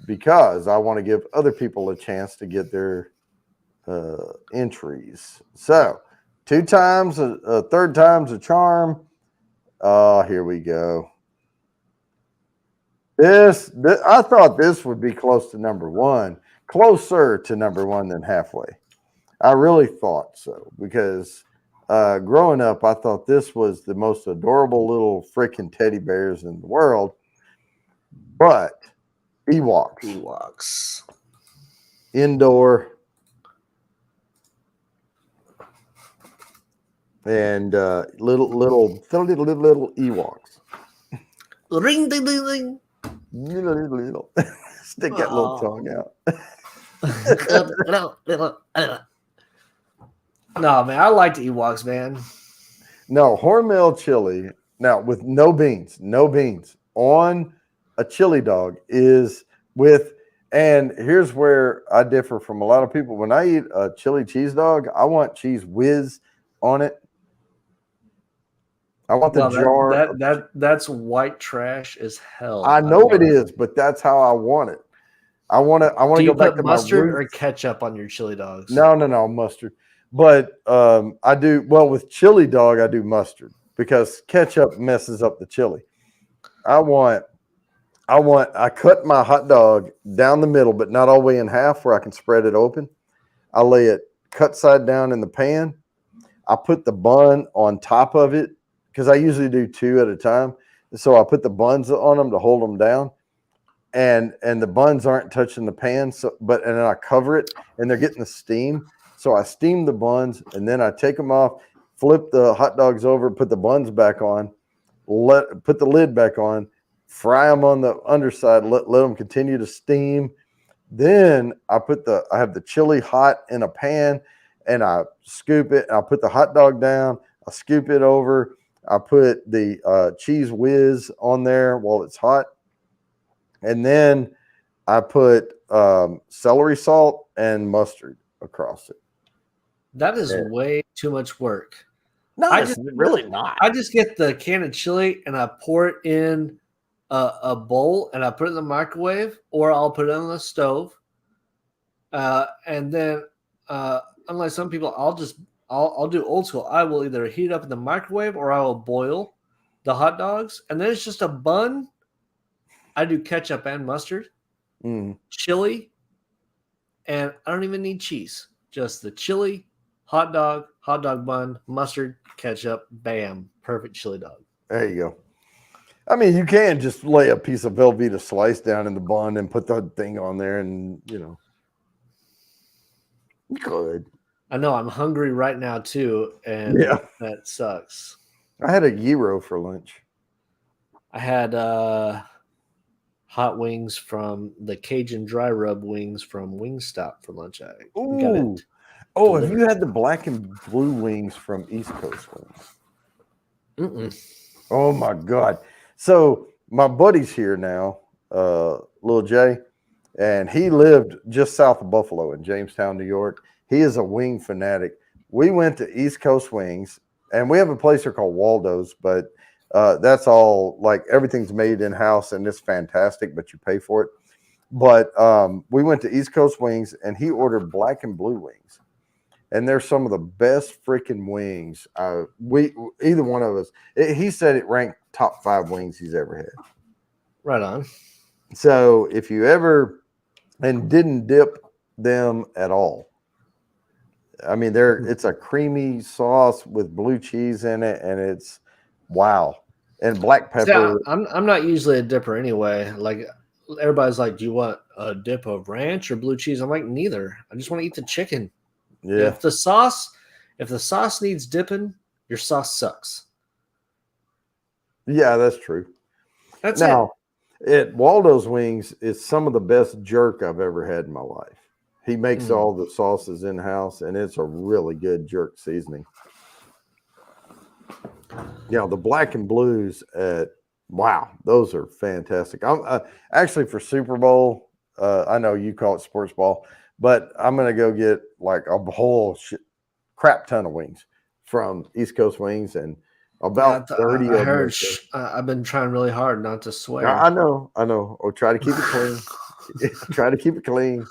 because I want to give other people a chance to get their entries. So, 2 times, a third time's a charm. Here we go. This I thought this would be close to number 1, closer to number 1 than halfway. I really thought so because growing up, I thought this was the most adorable little freaking teddy bears in the world. But Ewoks. Indoor. And little Ewoks. Ring ding ding ding. Little. Stick that little tongue out. No, man, I like the Ewoks, man. No, Hormel chili. Now with no beans on a chili dog is with. And here's where I differ from a lot of people. When I eat a chili cheese dog, I want cheese whiz on it. I want the jar. That's white trash as hell. I know it is, but that's how I want it. I want to go back to mustard my or ketchup on your chili dogs? No, mustard. But I do with chili dog. I do mustard because ketchup messes up the chili. I cut my hot dog down the middle, but not all the way in half where I can spread it open. I lay it cut side down in the pan. I put the bun on top of it because I usually do 2 at a time. So I put the buns on them to hold them down. And the buns aren't touching the pan. And then I cover it and they're getting the steam. So I steam the buns and then I take them off, flip the hot dogs over, put the buns back on, put the lid back on, fry them on the underside, let them continue to steam. Then I have the chili hot in a pan and I scoop it. I put the hot dog down. I scoop it over. I put the cheese whiz on there while it's hot. And then I put celery salt and mustard across it. That is way too much work. No, it's really not. I just get the can of chili and I pour it in a bowl and I put it in the microwave, or I'll put it on the stove. And then, unlike some people, I'll do old school. I will either heat it up in the microwave or I will boil the hot dogs, and then it's just a bun. I do ketchup and mustard, chili, and I don't even need cheese. Just the chili, hot dog bun, mustard, ketchup, bam, perfect chili dog. There you go. I mean, you can just lay a piece of Velveeta slice down in the bun and put the thing on there, and you could. I know I'm hungry right now too, and that sucks. I had a gyro for lunch. I had hot wings from the Cajun dry rub wings from Wingstop for lunch. Have you had the black and blue wings from East Coast Wings? Oh my God. So my buddy's here now, Lil Jay, and he lived just south of Buffalo in Jamestown, New York. He is a wing fanatic. We went to East Coast Wings, and we have a place here called Waldo's, but that's all, like, everything's made in-house, and it's fantastic, but you pay for it. But we went to East Coast Wings, and he ordered black and blue wings. And they're some of the best freaking wings. Either one of us, he said it ranked top 5 wings he's ever had. Right on. So if you ever, and didn't dip them at all. I mean, it's a creamy sauce with blue cheese in it, and it's wow. and black See, pepper. I'm not usually a dipper anyway. Like everybody's like, do you want a dip of ranch or blue cheese? I'm like, neither. I just want to eat the chicken. Yeah, If the sauce needs dipping, your sauce sucks. yeah, that's true. That's it. Now, at Waldo's Wings, it's some of the best jerk I've ever had in my life. He makes Mm. all the sauces in house, and it's a really good jerk seasoning. Yeah, the black and blues at wow, those are fantastic. I'm actually for Super Bowl. I know you call it sports ball, but I'm gonna go get like a whole crap ton of wings from East Coast Wings, and about 30 I of them. heard. I've been trying really hard not to swear. I know. Or try to keep it clean. Try to keep it clean.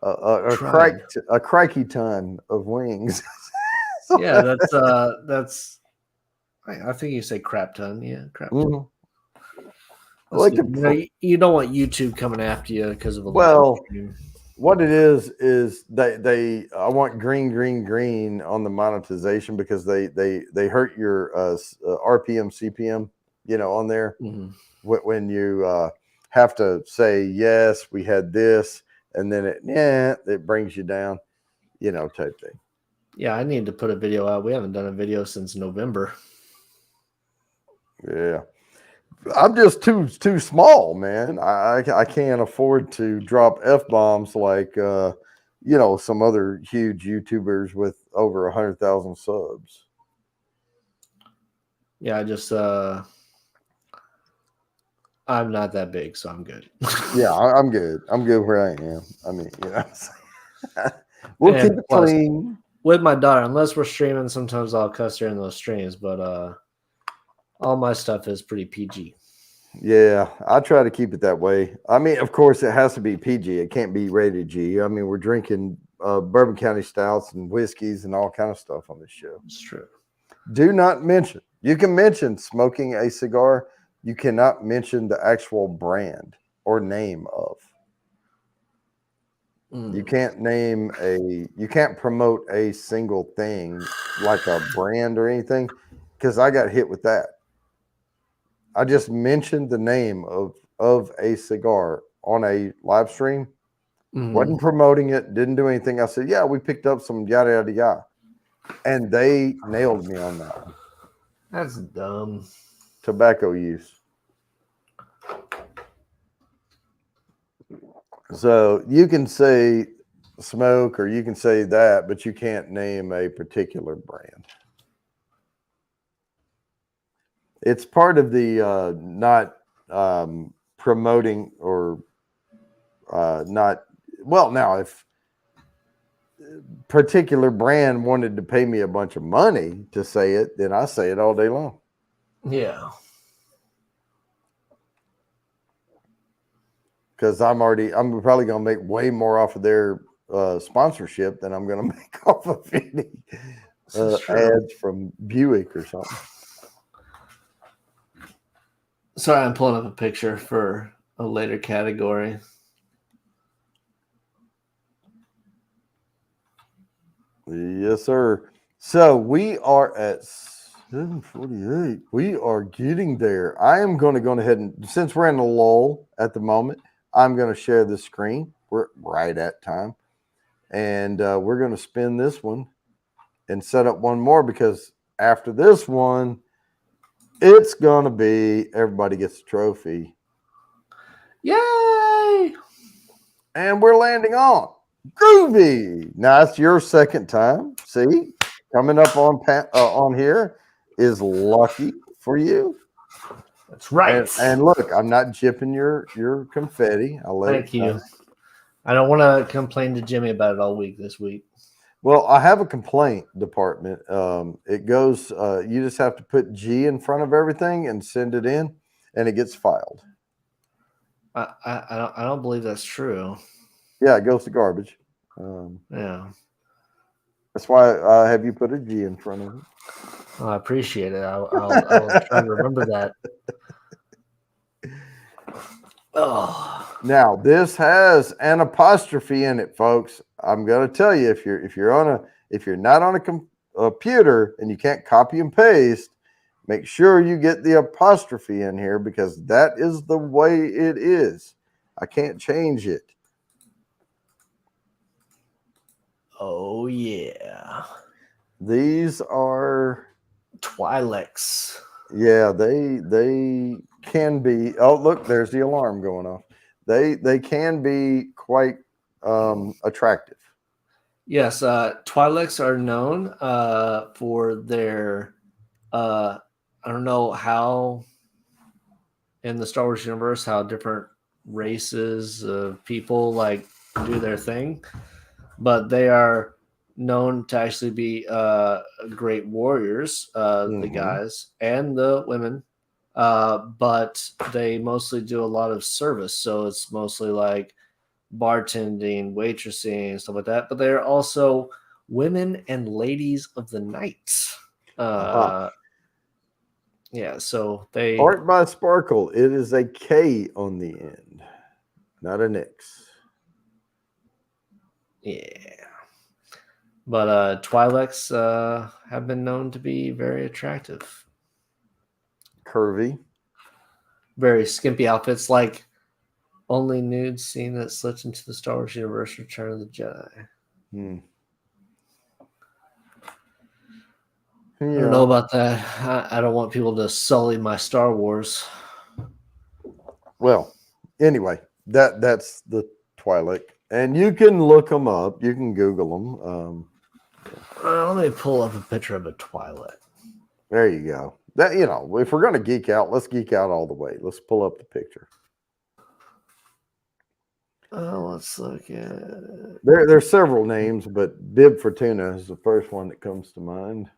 A crikey ton of wings. Yeah, that's. I think you say crap ton. Yeah, crap ton. Mhm. Like you don't want YouTube coming after you because of a well, stream. What it is they I want green on the monetization because they hurt your RPM CPM, on there when you have to say yes, we had this, and then it brings you down, type thing. Yeah, I need to put a video out. We haven't done a video since November. Yeah. I'm just too small, man. I can't afford to drop F-bombs like some other huge YouTubers with over 100,000 subs. Yeah, I just I'm not that big, so I'm good. Yeah, I'm good. I'm good where I am. I mean, we'll keep it clean. With my daughter, unless we're streaming, sometimes I'll cuss her in those streams, but all my stuff is pretty PG. Yeah, I try to keep it that way. I mean, of course, it has to be PG. It can't be rated G. I mean, we're drinking Bourbon County stouts and whiskeys and all kind of stuff on this show. It's true. Do not mention. You can mention smoking a cigar. You cannot mention the actual brand or name of. You can't you can't promote a single thing like a brand or anything, because I got hit with that. I just mentioned the name of a cigar on a live stream. Wasn't promoting it, didn't do anything. I said, yeah, we picked up some yada yada yada. And they nailed me on that one. That's dumb. Tobacco use. So you can say smoke or you can say that, but you can't name a particular brand. It's part of the not promoting or not. Well, now if particular brand wanted to pay me a bunch of money to say it, then I say it all day long. Yeah. Because I'm probably going to make way more off of their sponsorship than I'm going to make off of any ads from Buick or something. Sorry, I'm pulling up a picture for a later category. Yes, sir. So we are at 7:48. We are getting there. I am going to go ahead and, since we're in a lull at the moment, I'm going to share the screen. We're right at time. And we're going to spin this one and set up one more, because after this one, it's going to be everybody gets a trophy. Yay! And we're landing on Groovy. Now, it's your second time. See, coming up on here is lucky for you. That's right. And look, I'm not jipping your confetti. Thank you. I don't want to complain to Jimmy about it all week this week. Well, I have a complaint department. It goes, you just have to put G in front of everything and send it in, and it gets filed. I don't believe that's true. Yeah, it goes to garbage. Yeah. That's why I have you put a G in front of it. Oh, I appreciate it. I'll try to remember that. Oh. Now this has an apostrophe in it, folks. I'm going to tell you, if you're not on a computer and you can't copy and paste, Make sure you get the apostrophe in here because that is the way it is. I can't change it. Oh yeah. These are Twi'leks. yeah, they can be. Oh, look, there's the alarm going off. They can be quite attractive. Yes, Twi'leks are known for their I don't know how in the Star Wars universe how different races of people like do their thing, but they are known to actually be great warriors, the guys and the women. But they mostly do a lot of service, so it's mostly like bartending, waitressing, stuff like that. But they're also women and ladies of the night. Uh-huh. Yeah, so they Art by Sparkle. It is a K on the end, not an X. yeah. But Twi'leks have been known to be very attractive. Curvy. Very skimpy outfits, like only nude scene that slipped into the Star Wars universe, Return of the Jedi. Hmm. I don't know about that. I don't want people to sully my Star Wars. Well, anyway, that's the Twi'lek, and you can look them up. You can Google them. Let me pull up a picture of a Twi'lek. There you go. That if we're gonna geek out, let's geek out all the way. Let's pull up the picture. Let's look at. There's several names, but Bib Fortuna is the first one that comes to mind.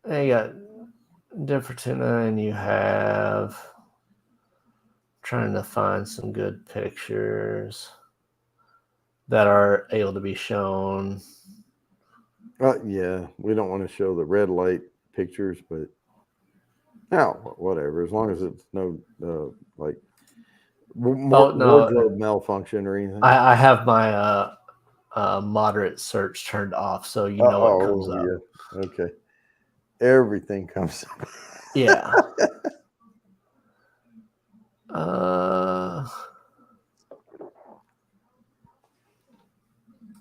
You got Bib Fortuna, and you have. Trying to find some good pictures that are able to be shown. Yeah, we don't want to show the red light pictures, but no, whatever. As long as it's no like wardrobe malfunction or anything. I have my moderate search turned off, so you know what comes up. Yeah. Okay. Everything comes up. Yeah.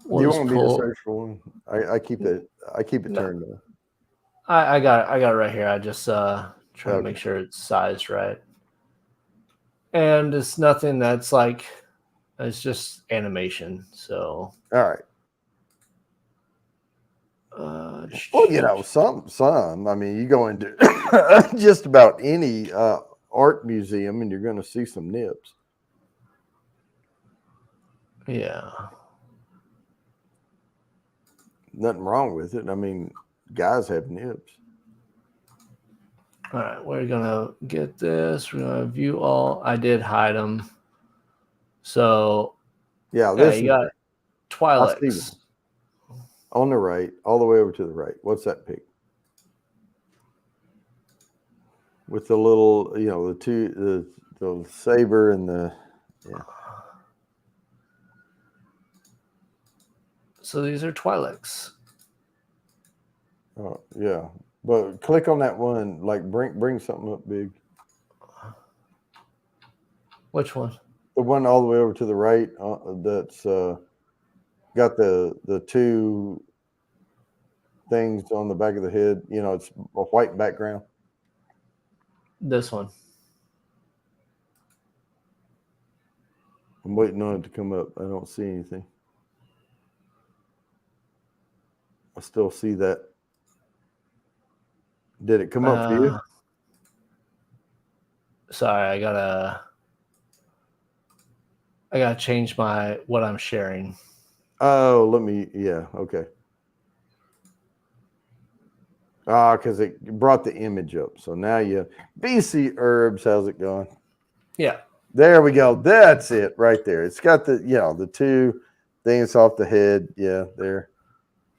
You want me to search for one? I keep it turned on. I got it right here. I just try to make sure it's sized right. And it's nothing that's like it's just animation. So all right. Well, some. I mean, you go into just about any art museum, and you're going to see some nips. Yeah. Nothing wrong with it. I mean, guys have nips. All right, we're gonna get this. We're gonna view all. I did hide them. So yeah, this you got Twi'leks on the right, all the way over to the right. What's that pic? With the little, the saber and the So these are Twi'leks. Oh yeah, but click on that one. Like bring something up big. Which one? The one all the way over to the right. That's got the two things on the back of the head. It's a white background. This one. I'm waiting on it to come up. I don't see anything. I still see that. Did it come up for you? Sorry, I gotta change what I'm sharing. Oh, okay. Because it brought the image up. So now BC Herbs, how's it going? Yeah. There we go. That's it right there. It's got the two things off the head. Yeah, there.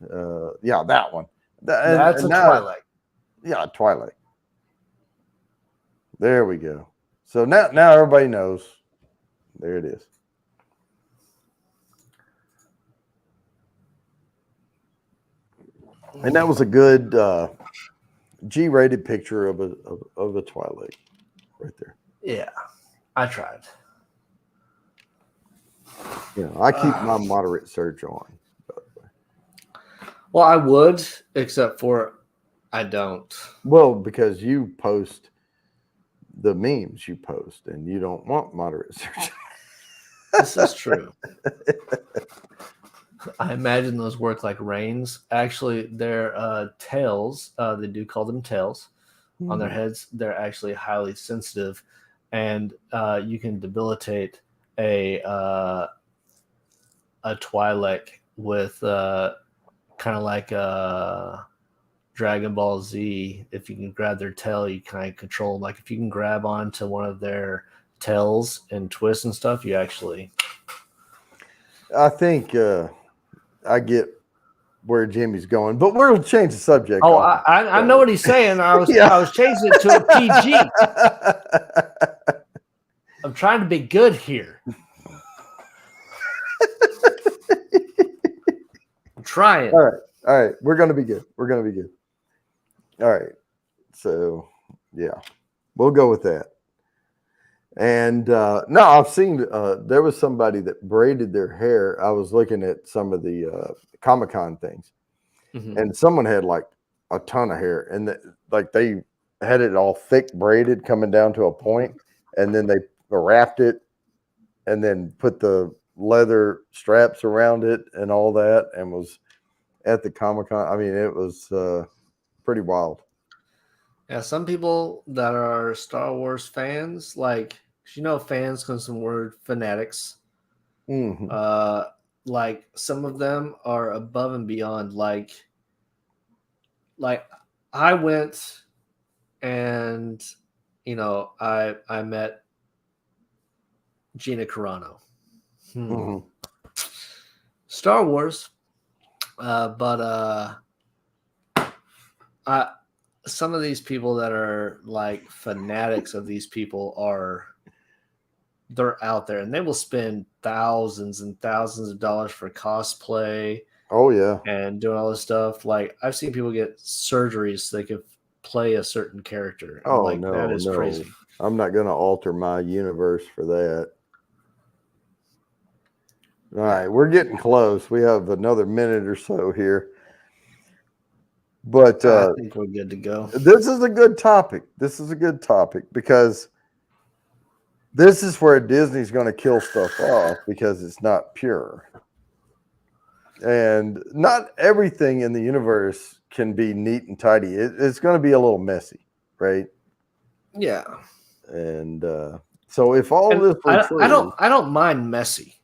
That one. That's a Twi'lek. Yeah, Twi'lek. There we go. So now everybody knows. There it is. And that was a good G-rated picture of a Twilight right there. Yeah, I tried. Yeah, I keep my moderate search on. By the way. Well, I would, except for I don't. Well, because you post the memes you post, and you don't want moderate search. This is true. I imagine those work like reins. Actually, their tails, they do call them tails, on their heads, they're actually highly sensitive, and you can debilitate a Twi'lek with kind of like a Dragon Ball Z. If you can grab their tail, you kind of control them. Like if you can grab onto one of their tails and twist and stuff, you actually. I think I get where Jimmy's going, but we'll change the subject. Oh, I know what he's saying. I was changing it to a PG. I'm trying to be good here. I'm trying. All right. We're gonna be good. All right. So yeah, we'll go with that. And no, I've seen there was somebody that braided their hair. I was looking at some of the Comic-Con things, and someone had like a ton of hair, and like they had it all thick braided coming down to a point, and then they wrapped it, and then put the leather straps around it and all that, and was at the Comic-Con. I mean, it was pretty wild. Yeah, some people that are Star Wars fans, like fans comes from the word fanatics. Mm-hmm. Like some of them are above and beyond. Like I went and I met Gina Carano. Mm-hmm. Star Wars, but some of these people that are like fanatics of these people they're out there, and they will spend thousands and thousands of dollars for cosplay. Oh yeah, and doing all this stuff. Like I've seen people get surgeries so they could play a certain character. Oh like no, that is crazy. I'm not going to alter my universe for that. All right, we're getting close. We have another minute or so here. But I think we're good to go. This is a good topic. Because this is where Disney's going to kill stuff off because it's not pure. And not everything in the universe can be neat and tidy. It's going to be a little messy, right? Yeah. And so if all this were true, I don't mind messy.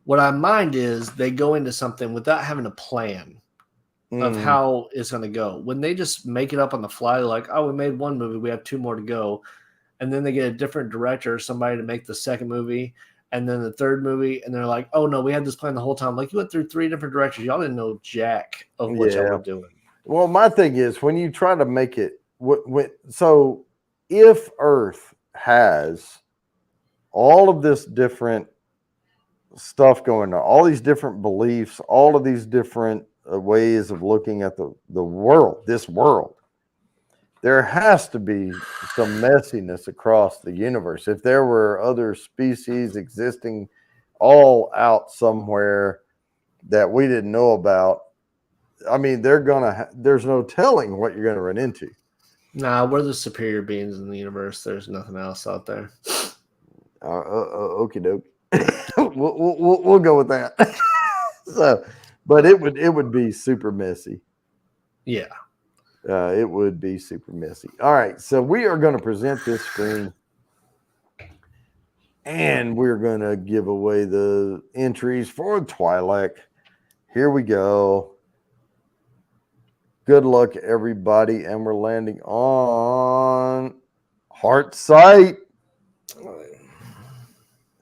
What I mind is they go into something without having a plan of how it's going to go. When they just make it up on the fly, like, oh, we made one movie, we have two more to go. And then they get a different director, somebody to make the second movie, and then the third movie, and they're like, oh, no, we had this plan the whole time. Like, you went through three different directions. Y'all didn't know jack of what y'all were doing. Well, my thing is, when you try to make it, so if Earth has all of this different stuff going on, all these different beliefs, all of these different ways of looking at the world, this world, there has to be some messiness across the universe. If there were other species existing all out somewhere that we didn't know about, I mean, there's no telling what you're going to run into. Nah, we're the superior beings in the universe. There's nothing else out there. Okie doke. we'll go with that. So, but it would be super messy. Yeah. It would be super messy. All right, so we are going to present this screen, and we're going to give away the entries for Twi'lek. Here we go. Good luck, everybody, and we're landing on Heart Sight.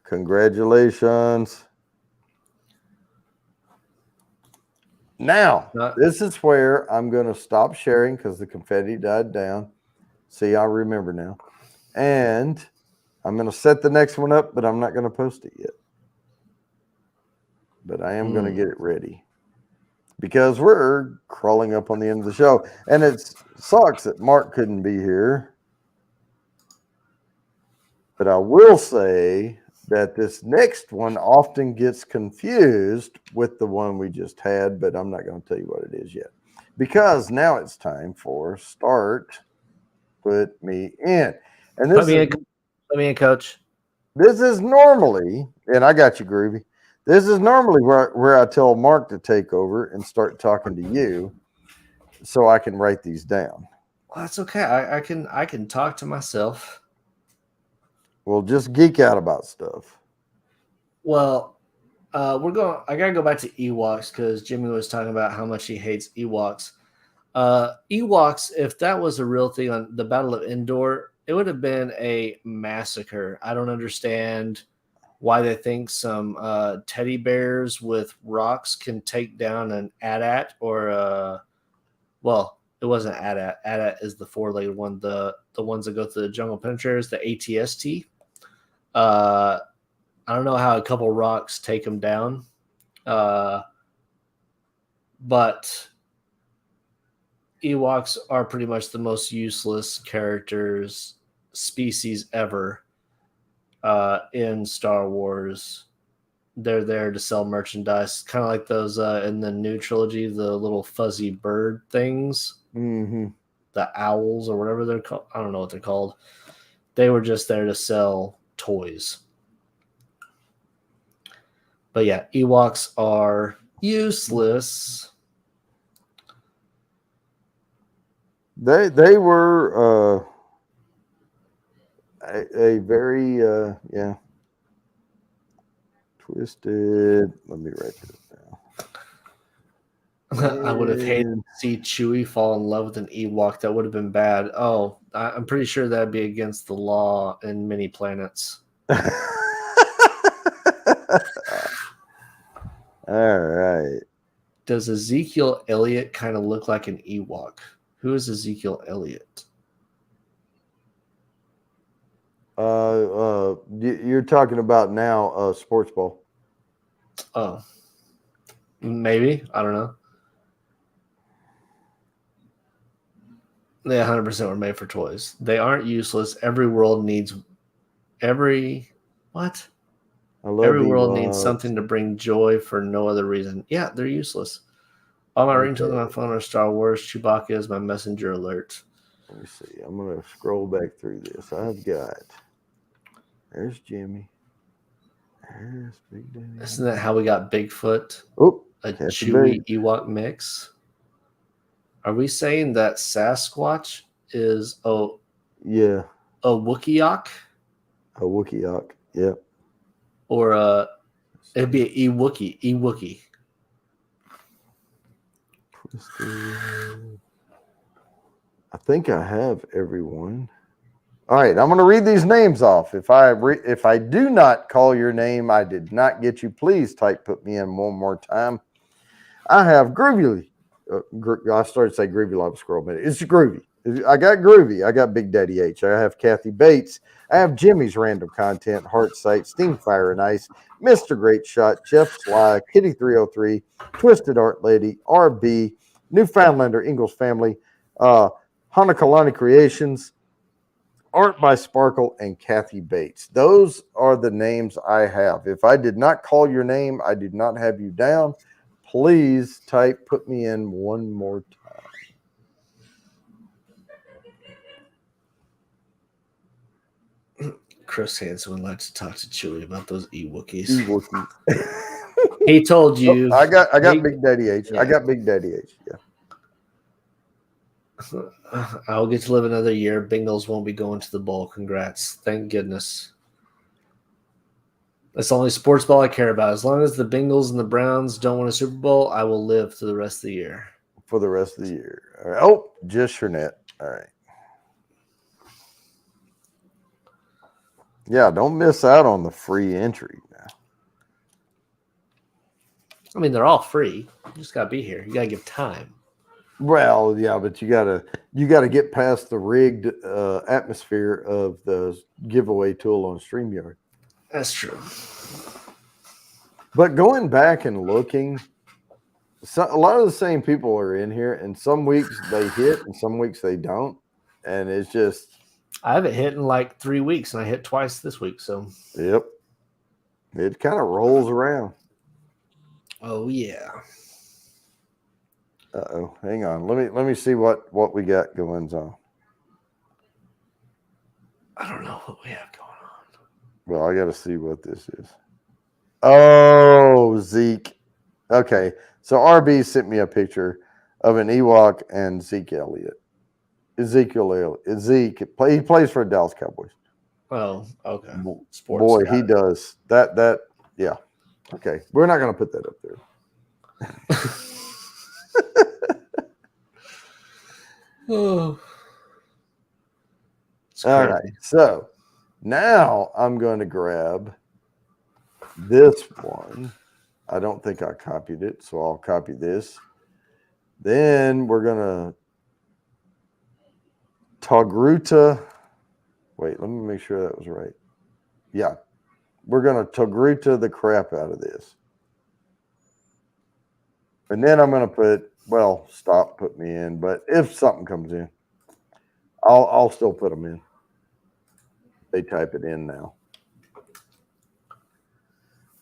Congratulations. Now, this is where I'm going to stop sharing because the confetti died down. See, I remember now. And I'm going to set the next one up, but I'm not going to post it yet. But I am going to get it ready. because we're crawling up on the end of the show. And it sucks that Mark couldn't be here. But I will say that this next one often gets confused with the one we just had, but I'm not going to tell you what it is yet. Because now it's time for Start Put Me In. And Put me in, coach. This is normally, and I got you, Groovy. This is normally where I tell Mark to take over and start talking to you so I can write these down. Well, that's okay. I can talk to myself. We'll just geek out about stuff. Well, I gotta go back to Ewoks because Jimmy was talking about how much he hates Ewoks. Ewoks, if that was a real thing on the Battle of Endor, it would have been a massacre. I don't understand why they think some teddy bears with rocks can take down an AT-AT or well, it wasn't AT-AT. AT-AT is the four-legged one. The ones that go through the jungle penetrators, the ATST. I don't know how a couple rocks take them down, but Ewoks are pretty much the most useless species ever in Star Wars. They're there to sell merchandise, kind of like those in the new trilogy, the little fuzzy bird things, the owls or whatever they're called. I don't know what they're called. They were just there to sell toys. But yeah, Ewoks are useless. They were a very twisted. Let me write this down. I would have hated to see Chewie fall in love with an Ewok. That would have been bad. Oh, I'm pretty sure that'd be against the law in many planets. All right. Does Ezekiel Elliott kind of look like an Ewok? Who is Ezekiel Elliott? You're talking about now Sports Ball. Oh, maybe. I don't know. They 100% were made for toys. They aren't useless. Every world needs what? Every world needs something to bring joy for no other reason. Yeah, they're useless. All my ringtones on my phone are Star Wars. Chewbacca is my messenger alert. Let me see. I'm going to scroll back through this. I've got. There's Jimmy. There's Big Daddy. Isn't that how we got Bigfoot? Oh, a Chewie Ewok mix. Are we saying that Sasquatch is a Wookieeok? A Wookieeok, yeah. Or it'd be an Ewookie. I think I have everyone. All right, I'm going to read these names off. If I do not call your name, I did not get you. Please put me in one more time. I have Groovy. I started to say Groovy Lava Scroll, but it's Groovy. I got Groovy. I got Big Daddy H. I have Kathy Bates. I have Jimmy's Random Content, Heart Sight, Steam Fire and Ice, Mr. Great Shot, Jeff Sly, Kitty 303, Twisted Art Lady, RB, Newfoundlander Ingalls Family, Hanakalani Creations, Art by Sparkle, and Kathy Bates. Those are the names I have. If I did not call your name, I did not have you down. Please put me in one more time. Chris Hansen would like to talk to Chewie about those Ewokies. He told you. Oh, I got Big Daddy H. Yeah. I got Big Daddy H. Yeah. I'll get to live another year. Bengals won't be going to the bowl. Congrats. Thank goodness. That's the only sports ball I care about. As long as the Bengals and the Browns don't win a Super Bowl, I will live for the rest of the year. For the rest of the year. All right. Oh, just Shernette. All right. Yeah, don't miss out on the free entry now. I mean, they're all free. You just gotta be here. You gotta give time. Well, yeah, but you gotta get past the rigged atmosphere of the giveaway tool on StreamYard. That's true. But going back and looking, a lot of the same people are in here, and some weeks they hit, and some weeks they don't, and it's just I haven't hit in like 3 weeks, and I hit twice this week. So, yep, it kind of rolls around. oh yeah. Uh-oh, hang on. Let me see what we got going on. I don't know what we have going on. Well, I got to see what this is. Oh, Zeke. Okay, so RB sent me a picture of an Ewok and Zeke Elliott. Zeke. He plays for the Dallas Cowboys. Oh, okay. Sports Boy, got he it. does that. Yeah. Okay, we're not going to put that up there. Oh, it's All crazy. right, so now I'm going to grab this one. I don't think I copied it, so I'll copy this. Then we're going to Togruta. Wait, let me make sure that was right. Yeah, we're going to Togruta the crap out of this. And then I'm going to put me in, but if something comes in, I'll still put them in. They type it in now.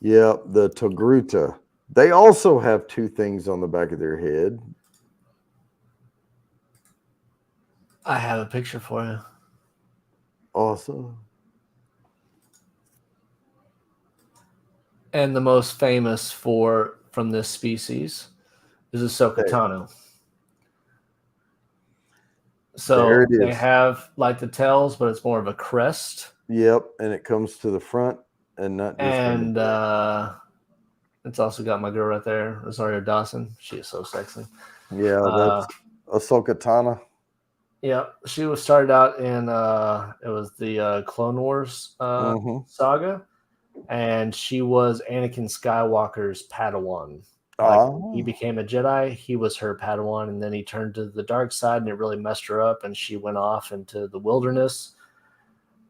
Yep, the Togruta. They also have two things on the back of their head. I have a picture for you. Awesome. And the most famous from this species is a Sokotano. So they have like the tails, but it's more of a crest. Yep, and it comes to the front and not just. And it's also got my girl right there, Rosario Dawson. She is so sexy. Yeah, that's Ahsoka Tano. Yeah, she was started out in it was the Clone Wars saga, and she was Anakin Skywalker's Padawan. Like he became a Jedi, he was her Padawan, and then he turned to the dark side, and it really messed her up, and she went off into the wilderness,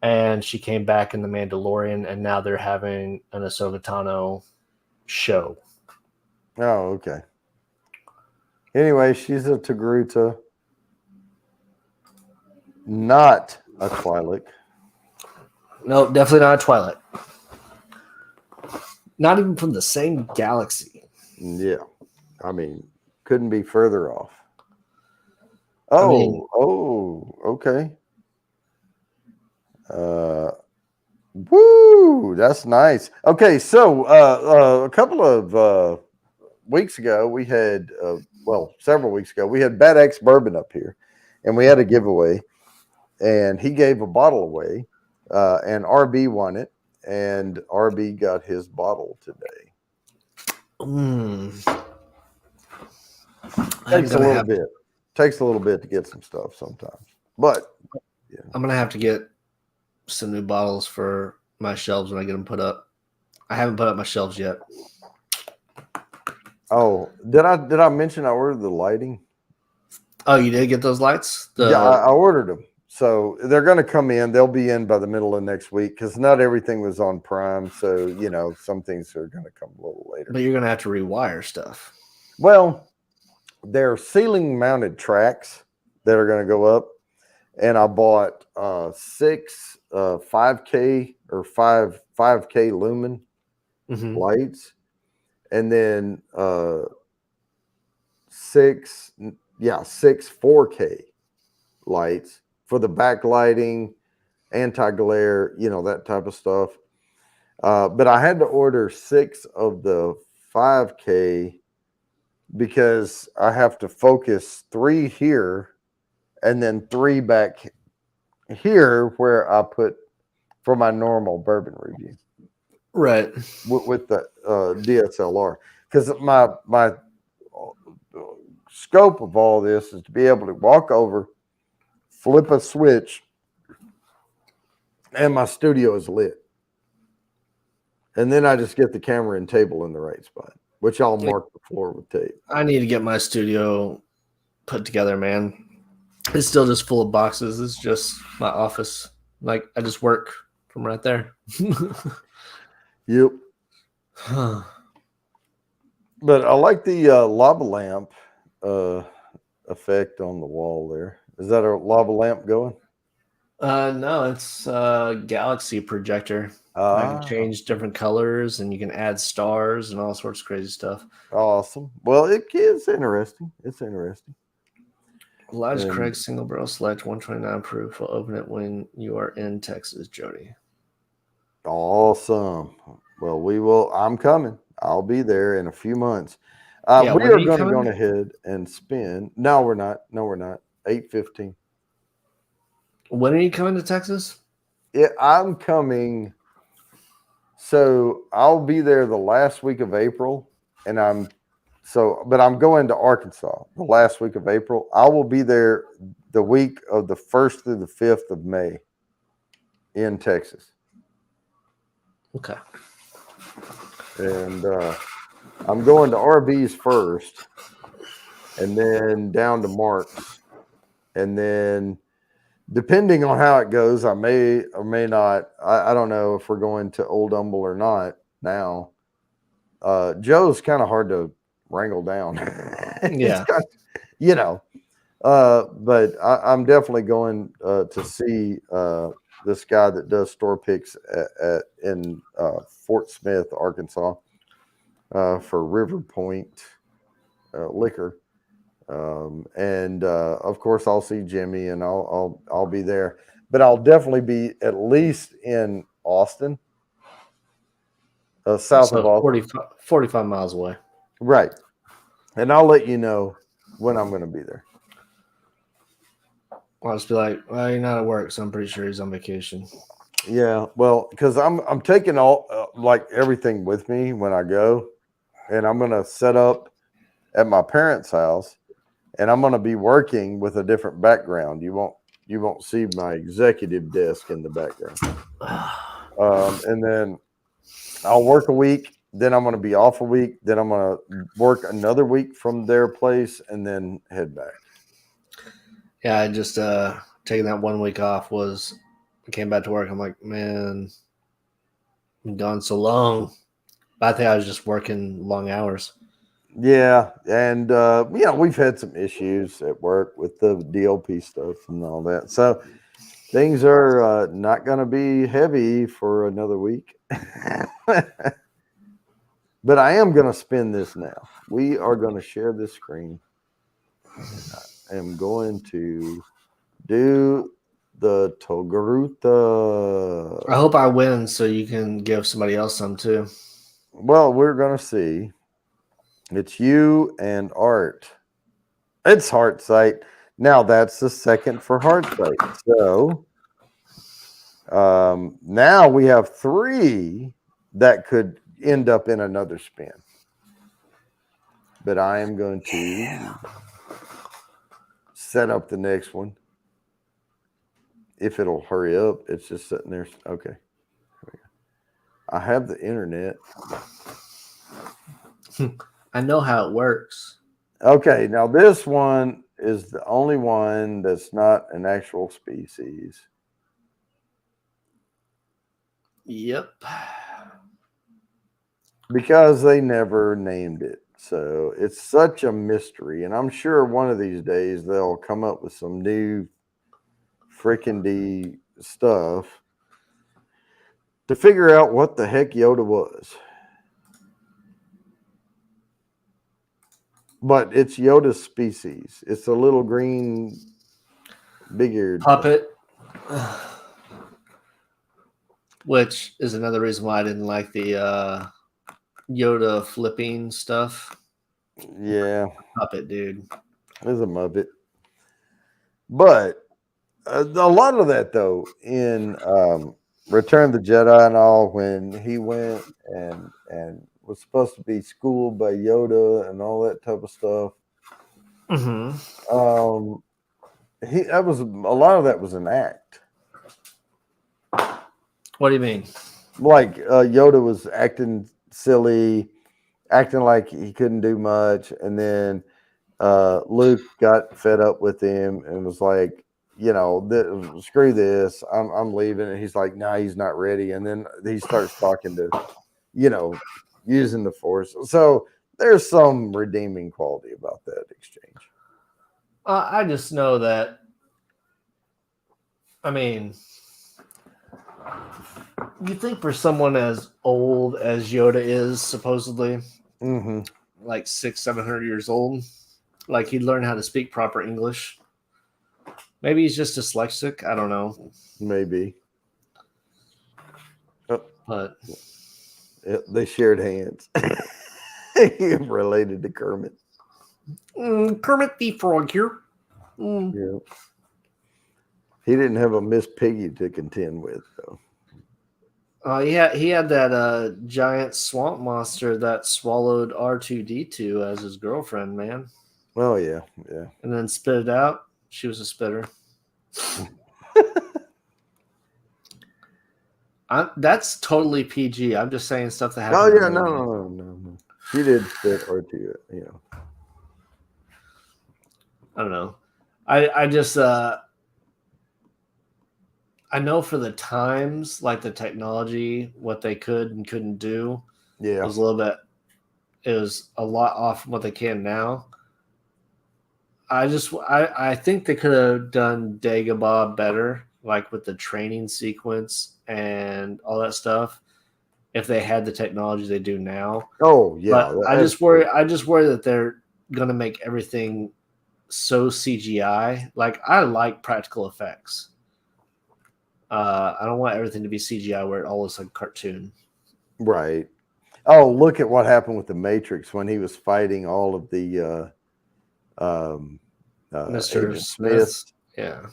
and she came back in the Mandalorian, and now they're having an Ahsoka Tano show. Oh, okay. Anyway, she's a Togruta, not a Twi'lek. No, definitely not a Twi'lek. Not even from the same galaxy. Yeah, I mean, couldn't be further off. Oh, okay. Woo, that's nice. Okay, so a couple of weeks ago, we had several weeks ago, we had Bad X Bourbon up here, and we had a giveaway, and he gave a bottle away, and RB won it, and RB got his bottle today. Takes a little bit to get some stuff sometimes, but yeah. I'm gonna have to get some new bottles for my shelves when I get them put up. I haven't put up my shelves yet. Oh, did I mention I ordered the lighting? Oh, you did get those lights? Yeah, I ordered them. So they're going to come in. They'll be in by the middle of next week because not everything was on Prime. So, some things are going to come a little later. But you're going to have to rewire stuff. Well, they're ceiling mounted tracks that are going to go up. And I bought 6 5K or 5K lumen lights. And then 6 4K lights for the backlighting, anti-glare, that type of stuff. But I had to order 6 of the 5K because I have to focus 3 here and then 3 back here where I put for my normal bourbon review. Right. With the DSLR. Because my scope of all this is to be able to walk over, flip a switch, and my studio is lit. And then I just get the camera and table in the right spot, which I'll mark the floor with tape. I need to get my studio put together, man. It's still just full of boxes. It's just my office. Like, I just work from right there. Yep. But I like the lava lamp uh, effect on the wall there. Is that a lava lamp going? No, it's a galaxy projector. I can Ah, change different colors, and you can add stars and all sorts of crazy stuff. awesome. Well, it is interesting. It's interesting. Elijah And Craig single barrel select 129 proof. We'll open it when you are in Texas, Jody. awesome. Well, we will. I'm coming. I'll be there in a few months. Yeah, We when are are you going to go coming? ahead and spin. No, we're not. No, we're not. 8:15. When are you coming to Texas? Yeah, I'm coming. So I'll be there the last week of April, and but I'm going to Arkansas the last week of April. I will be there the week of the 1st through the 5th of May in Texas. Okay. And I'm going to RB's first, and then down to Mark's, and then depending on how it goes, I may or may not. I don't know if we're going to Old Humble or not now. Joe's kind of hard to wrangle down. He's Yeah. got, you know, but I'm definitely going to see this guy that does store picks in Fort Smith, Arkansas, for River Point Liquor. And of course, I'll see Jimmy, and I'll be there. But I'll definitely be at least in Austin, south of So Austin, 45 miles away. right? And I'll let you know when I'm going to be there. I'll just be like, well, you're not at work, so I'm pretty sure he's on vacation. Yeah, well, because I'm taking all like everything with me when I go, and I'm going to set up at my parents' house, and I'm going to be working with a different background. You won't see my executive desk in the background. And then I'll work a week. Then I'm going to be off a week. Then I'm going to work another week from their place, and then head back. Yeah, I just taking that 1 week off was I came back to work. I'm like, man, I'm gone so long. But I think I was just working long hours. Yeah, and we've had some issues at work with the DLP stuff and all that. So things are not going to be heavy for another week. But I am going to spin this now. We are going to share this screen. I am going to do the I Togaruta. hope I win so you can give somebody else some too. Well, we're going to see. It's you and Art. It's Heart Sight. Now that's the second for Heart Sight. So now we have 3 that could end up in another spin. But I am going to set up the next one. If it'll hurry up, it's just sitting there. Okay. I have the internet. I know how it works. Okay, now this one is the only one that's not an actual species. Yep. Because they never named it. So it's such a mystery. And I'm sure one of these days they'll come up with some new freaking D stuff to figure out what the heck Yoda was. But it's Yoda's species. It's a little green, big-eared Puppet. Which is another reason why I didn't like the Yoda flipping stuff. Yeah, Puppet, dude. it's a Muppet. But a lot of that, though, in Return of the Jedi and all, when he went and was supposed to be schooled by Yoda and all that type of stuff, Mm-hmm. that was a lot of that was an act. What do you mean? Like Yoda was acting silly, acting like he couldn't do much, and then Luke got fed up with him and was like, screw this, I'm leaving. And he's like, nah, he's not ready. And then he starts talking to, using the Force. So there's some redeeming quality about that exchange. I just know that. I mean, you think for someone as old as Yoda is, supposedly, Mm-hmm. like 600-700 years old, like he'd learn how to speak proper English. Maybe he's just dyslexic. I don't know. Maybe. Oh, But they shared hands. Related to Kermit. Kermit the Frog here. Yeah. He didn't have a Miss Piggy to contend with, though. He had that giant swamp monster that swallowed R2D2 as his girlfriend, man. Oh, yeah. Yeah. And then spit it out. She was a spitter. That's totally PG. I'm just saying stuff that happened. Oh, yeah. No. She did spit R2, you know. I don't know. I just I know for the times, like the technology, what they could and couldn't do Yeah. was a little bit. It was a lot off from what they can now. I think they could have done Dagobah better, like with the training sequence and all that stuff, if they had the technology they do now. Oh, yeah. But I just worry that they're gonna make everything so CGI. Like I like practical effects. I don't want everything to be CGI where it all looks like a cartoon. Right. Oh, look at what happened with the Matrix when he was fighting all of the Mr. Agent Smith. Yeah.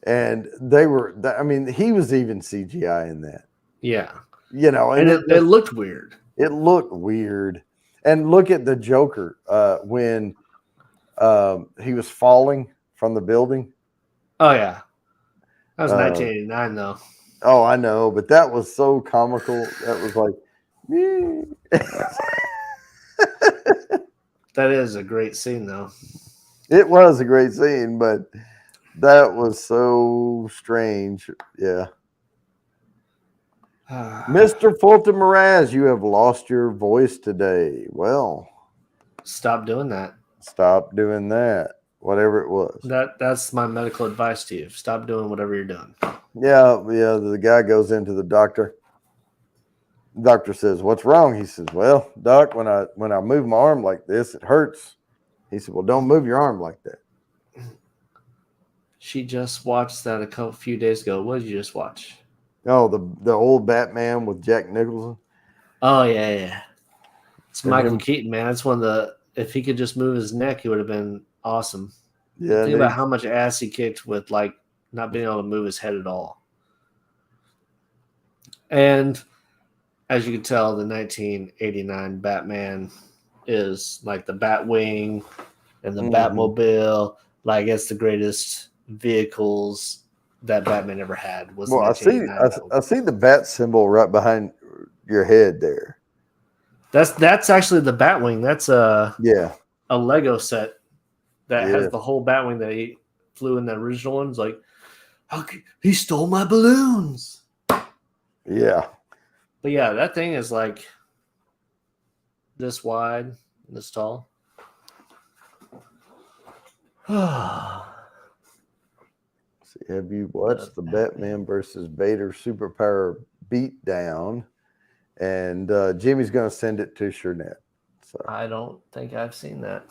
And they were, I mean, he was even CGI in that. Yeah. You know, and it looked weird. It looked weird. And look at the Joker when he was falling from the building. Oh, yeah. That was 1989, though. Oh, I know, but that was so comical. That was like, that is a great scene, though. It was a great scene, but that was so strange. Yeah. Mr. Fulton Mraz, you have lost your voice today. Well, stop doing that. Stop doing that. Whatever it was. That's my medical advice to you. Stop doing whatever you're doing. Yeah. The guy goes into the doctor. The doctor says, "What's wrong?" He says, "Well, doc, when I move my arm like this, it hurts." He said, "Well, don't move your arm like that." She just watched that a few days ago. What did you just watch? Oh, the old Batman with Jack Nicholson. Oh yeah. It's Michael Keaton, man. It's one of the. If he could just move his neck, he would have been awesome. Yeah. Think about how much ass he kicked with like not being able to move his head at all. And as you can tell, the 1989 Batman is like the Batwing and the Batmobile. Like it's the greatest vehicles that Batman ever had. Was well, I see the bat symbol right behind your head there. That's actually the Batwing. That's a Lego set that has the whole Batwing that he flew in the original ones. Like, he stole my balloons. Yeah. But yeah, that thing is like this wide, this tall. Have you watched the Batman versus Vader superpower beatdown? And Jimmy's going to send it to Shernette. So I don't think I've seen that.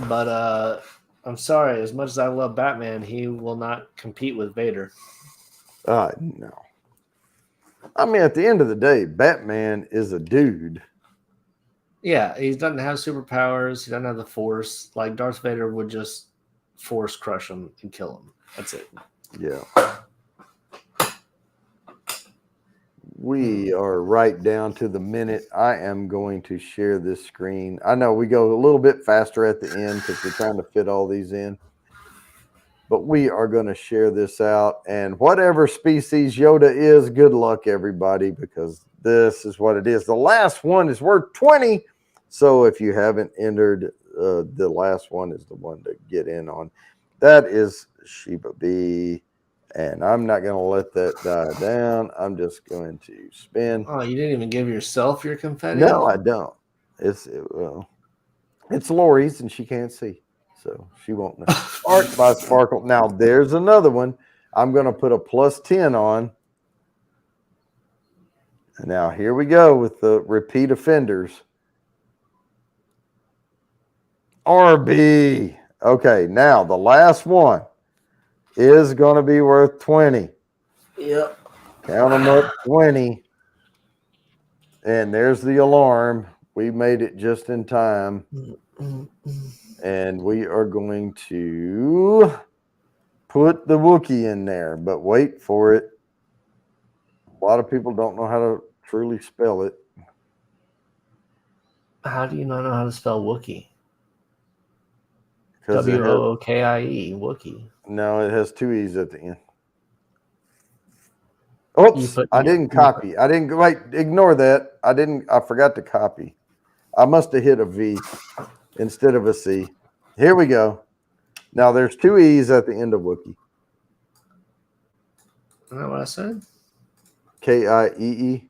But I'm sorry. As much as I love Batman, he will not compete with Vader. No. I mean, at the end of the day, Batman is a dude. Yeah, he doesn't have superpowers. He doesn't have the Force. Like Darth Vader would just force crush him and kill him. That's it. Yeah. We are right down to the minute. I am going to share this screen. I know we go a little bit faster at the end because we're trying to fit all these in. But we are going to share this out. And whatever species Yoda is, good luck, everybody, because this is what it is. The last one is worth 20. So if you haven't entered, the last one is the one to get in on. That is Sheba B. And I'm not going to let that die down. I'm just going to spin. Oh, you didn't even give yourself your confetti? No, I don't. Well, It's Lori's, and she can't see, so she won't know. Art by Sparkle. Now there's another one. I'm going to put a +10 on. And now here we go with the repeat offenders. RB. Okay, now the last one is going to be worth 20. Yep. Count them up, 20. And there's the alarm. We made it just in time. And we are going to put the Wookiee in there, but wait for it. A lot of people don't know how to truly spell it. How do you not know how to spell Wookiee? Because Wookie. Wookiee. No, it has 2 E's at the end. Oops, I didn't copy. I didn't wait. Ignore that. I forgot to copy. I must have hit a V instead of a C. Here we go. Now there's 2 E's at the end of Wookiee. Isn't that what I said? Kiee.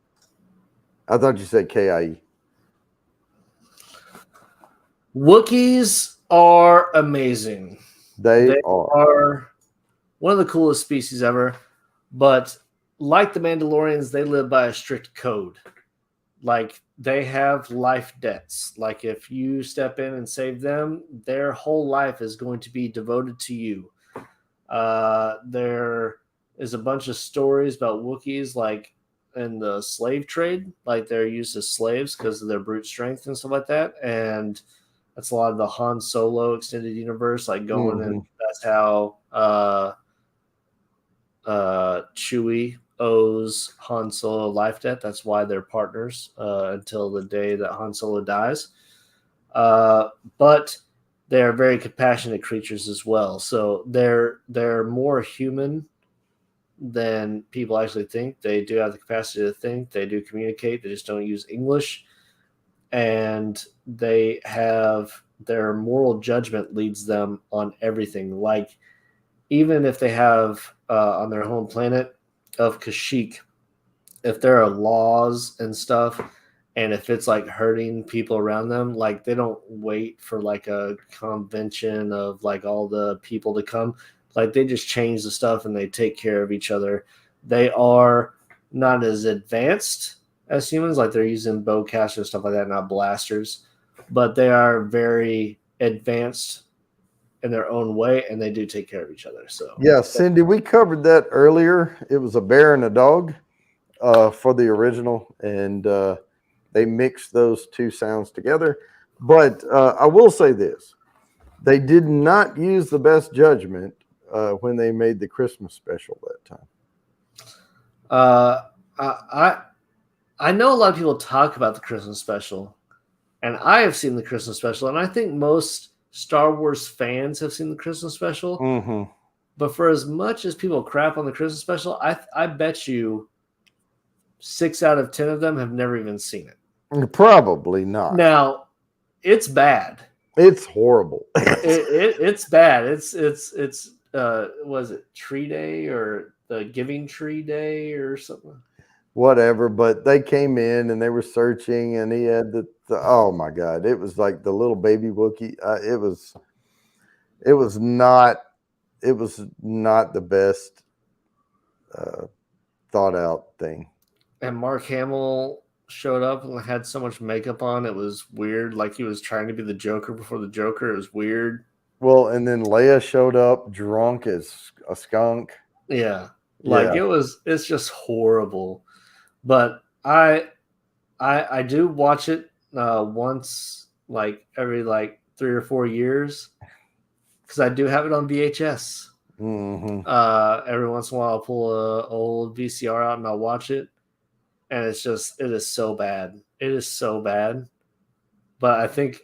I thought you said Kie. Wookiees are amazing. They are one of the coolest species ever. But like the Mandalorians, they live by a strict code. Like they have life debts. Like if you step in and save them, their whole life is going to be devoted to you. There is a bunch of stories about Wookiees, like in the slave trade, like they're used as slaves because of their brute strength and stuff like that. And that's a lot of the Han Solo extended universe, like going and that's how Chewie owes Han Solo life debt. That's why they're partners until the day that Han Solo dies. But they are very compassionate creatures as well. So they're more human than people actually think. They do have the capacity to think. They do communicate. They just don't use English. And they have their moral judgment leads them on everything. Like even if they have on their home planet of Kashyyyk, if there are laws and stuff, and if it's like hurting people around them, like they don't wait for like a convention of like all the people to come. Like they just change the stuff and they take care of each other. They are not as advanced as humans, like they're using bowcasters and stuff like that, not blasters, but they are very advanced in their own way, and they do take care of each other. So yeah, Cindy, we covered that earlier. It was a bear and a dog for the original, and they mixed those 2 sounds together. But I will say this: they did not use the best judgment when they made the Christmas special that time. I know a lot of people talk about the Christmas special, and I have seen the Christmas special, and I think most Star Wars fans have seen the Christmas special. Mm-hmm. But for as much as people crap on the Christmas special, I bet you 6 out of 10 of them have never even seen it. Probably not. Now, it's bad. It's horrible. It's bad. It's was it Tree Day or the Giving Tree Day or something? Whatever, but they came in and they were searching, and he had the oh my God, it was like the little baby Wookiee. It was not the best thought out thing. And Mark Hamill showed up and had so much makeup on, it was weird. Like he was trying to be the Joker before the Joker. It was weird. Well, and then Leia showed up drunk as a skunk. Yeah, like it's just horrible. But I do watch it once, like every like 3 or 4 years, because I do have it on VHS. Mm-hmm. Every once in a while, I'll pull a old VCR out and I'll watch it, and it is so bad. It is so bad. But I think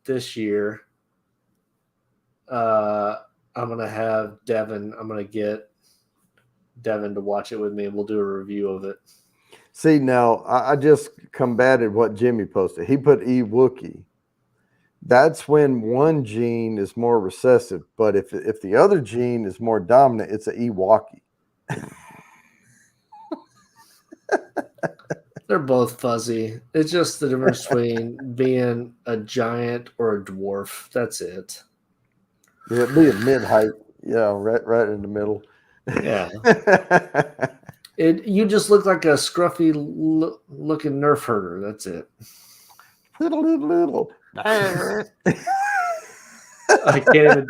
this year, I'm gonna have Devin. I'm gonna get Devin to watch it with me, and we'll do a review of it. See, now I just combated what Jimmy posted. He put Wookiee. That's when one gene is more recessive, but if the other gene is more dominant, it's an Ewokkie. They're both fuzzy. It's just the difference between being a giant or a dwarf. That's it. Yeah, it'd be a mid height. Yeah, right in the middle. Yeah. You just look like a scruffy looking nerf herder. That's it. Little. I can't even.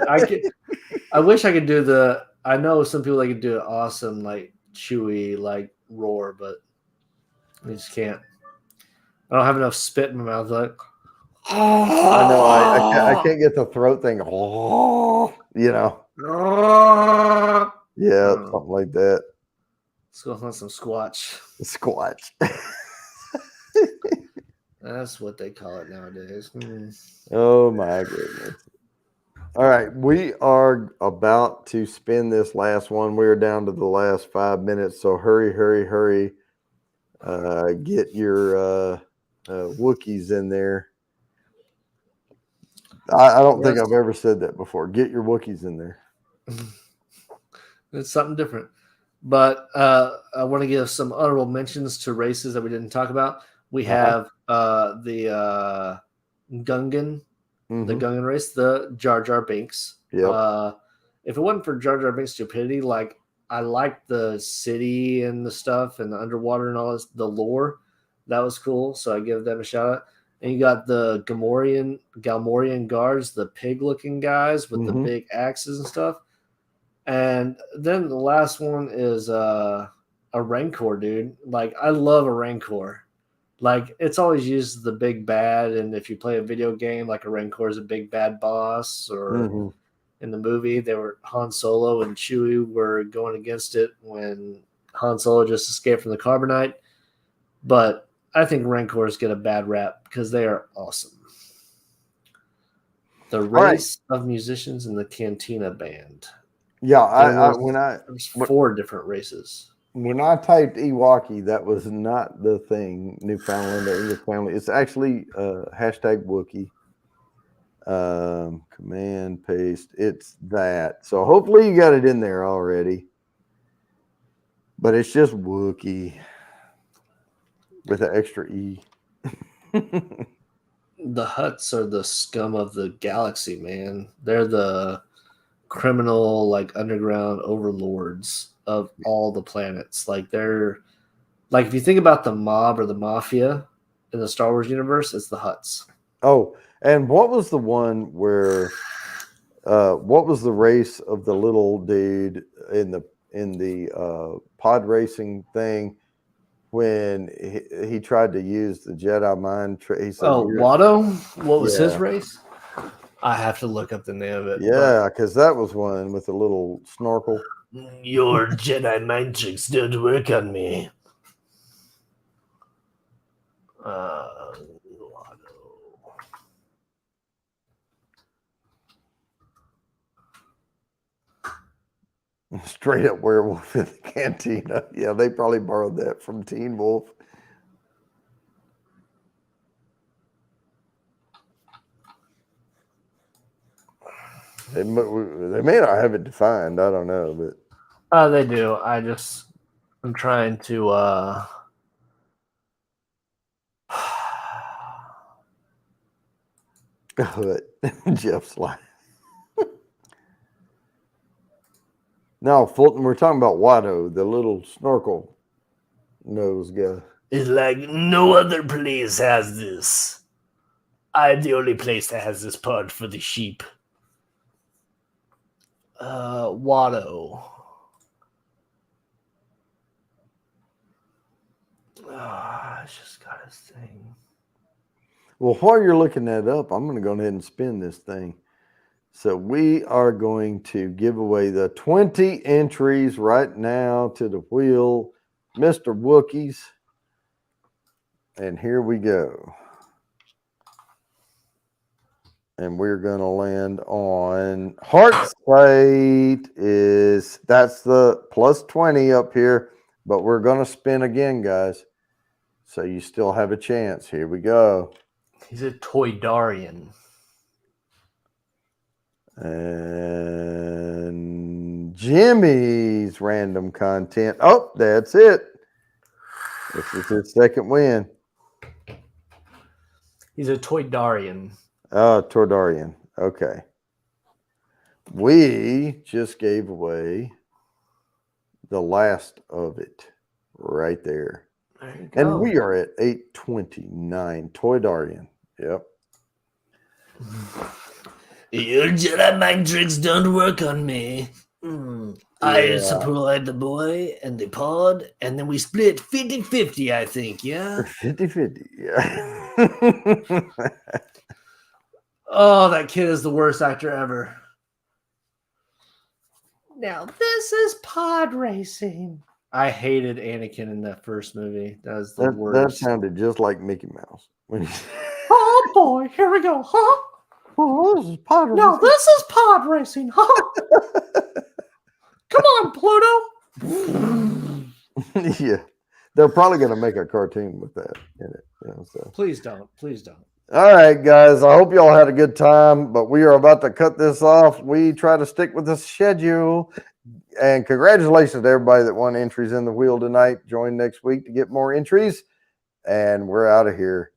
I wish I could do the. I know some people that could do it awesome, like chewy, like roar, but I just can't. I don't have enough spit in my mouth. Like, I know. I can't get the throat thing. You know. Yeah, let's something like that. go on some squatch. Squatch. That's what they call it nowadays. Oh my goodness. All right, we are about to spin this last one. We're down to the last 5 minutes, so hurry, hurry, hurry. Get your Wookiees in there. I don't think I've ever said that before. Get your Wookiees in there. It's something different. But I want to give some honorable mentions to races that we didn't talk about. We have the Gungan, the Gungan race, the Jar Jar Binks. Yep. If it wasn't for Jar Jar Binks' stupidity, like I liked the city and the stuff and the underwater and all this, the lore. That was cool. So I give them a shout out. And you got the Galmorian guards, the pig looking guys with the big axes and stuff. And then the last one is a Rancor, dude. Like I love a Rancor. Like it's always used as the big bad, and if you play a video game, like a Rancor is a big bad boss, or in the movie, they were Han Solo and Chewie were going against it when Han Solo just escaped from the carbonite. But I think Rancors get a bad rap because they are awesome. The race of musicians in the Cantina band. Yeah, there's 4 different races. When I typed Ewokey, that was not the thing. Newfoundland or English family. It's actually hashtag Wookie. Command paste. It's that. So hopefully you got it in there already. But it's just Wookie with an extra E. The Hutts are the scum of the galaxy, man. They're the criminal, like underground overlords of all the planets. Like they're like if you think about the mob or the mafia in the Star Wars universe, it's the Hutts. Oh, and what was the one where what was the race of the little dude in the pod racing thing when he tried to use the Jedi mind trick? He said, Watto? What was his race? I have to look up the name of it. Yeah, because that was one with a little snorkel. Your Jedi mind tricks don't work on me. Straight up werewolf in the cantina. Yeah, they probably borrowed that from Teen Wolf. They may not have it defined. I don't know, but they do. I'm trying to. Jeff's like, no, Fulton. We're talking about Watto, the little snorkel nose guy. It's like no other place has this. I'm the only place that has this part for the sheep. Watto. I just got his thing. Well, while you're looking that up, I'm going to go ahead and spin this thing. So we are going to give away the 20 entries right now to the wheel, Mr. Wookiees. And here we go. And we're going to land on Heart Slate. That's the plus 20 up here, but we're going to spin again, guys. So you still have a chance. Here we go. He's a Toydarian. And Jimmy's random content. Oh, that's it. This is his second win. He's a Toydarian. Oh, Tordarian. Okay. We just gave away the last of it right there. There you go. And we are at 829. Toydarian. Yep. Your Jedi mind tricks don't work on me. I Yeah. supplied the boy and the pod, and then we split 50-50, I think, yeah? 50-50. Yeah. Oh, that kid is the worst actor ever. Now, this is pod racing. I hated Anakin in that first movie. That was the that worst. sounded just like Mickey Mouse. Oh, boy. Here we go. Huh? Oh, this is pod racing. No, this is pod racing. Huh? Come on, Pluto. Yeah. They're probably going to make a cartoon with that in it. So. Please don't. Please don't. All right, guys. I hope y'all had a good time, but we are about to cut this off. We try to stick with the schedule. And congratulations to everybody that won entries in the wheel tonight. Join next week to get more entries. And we're out of here.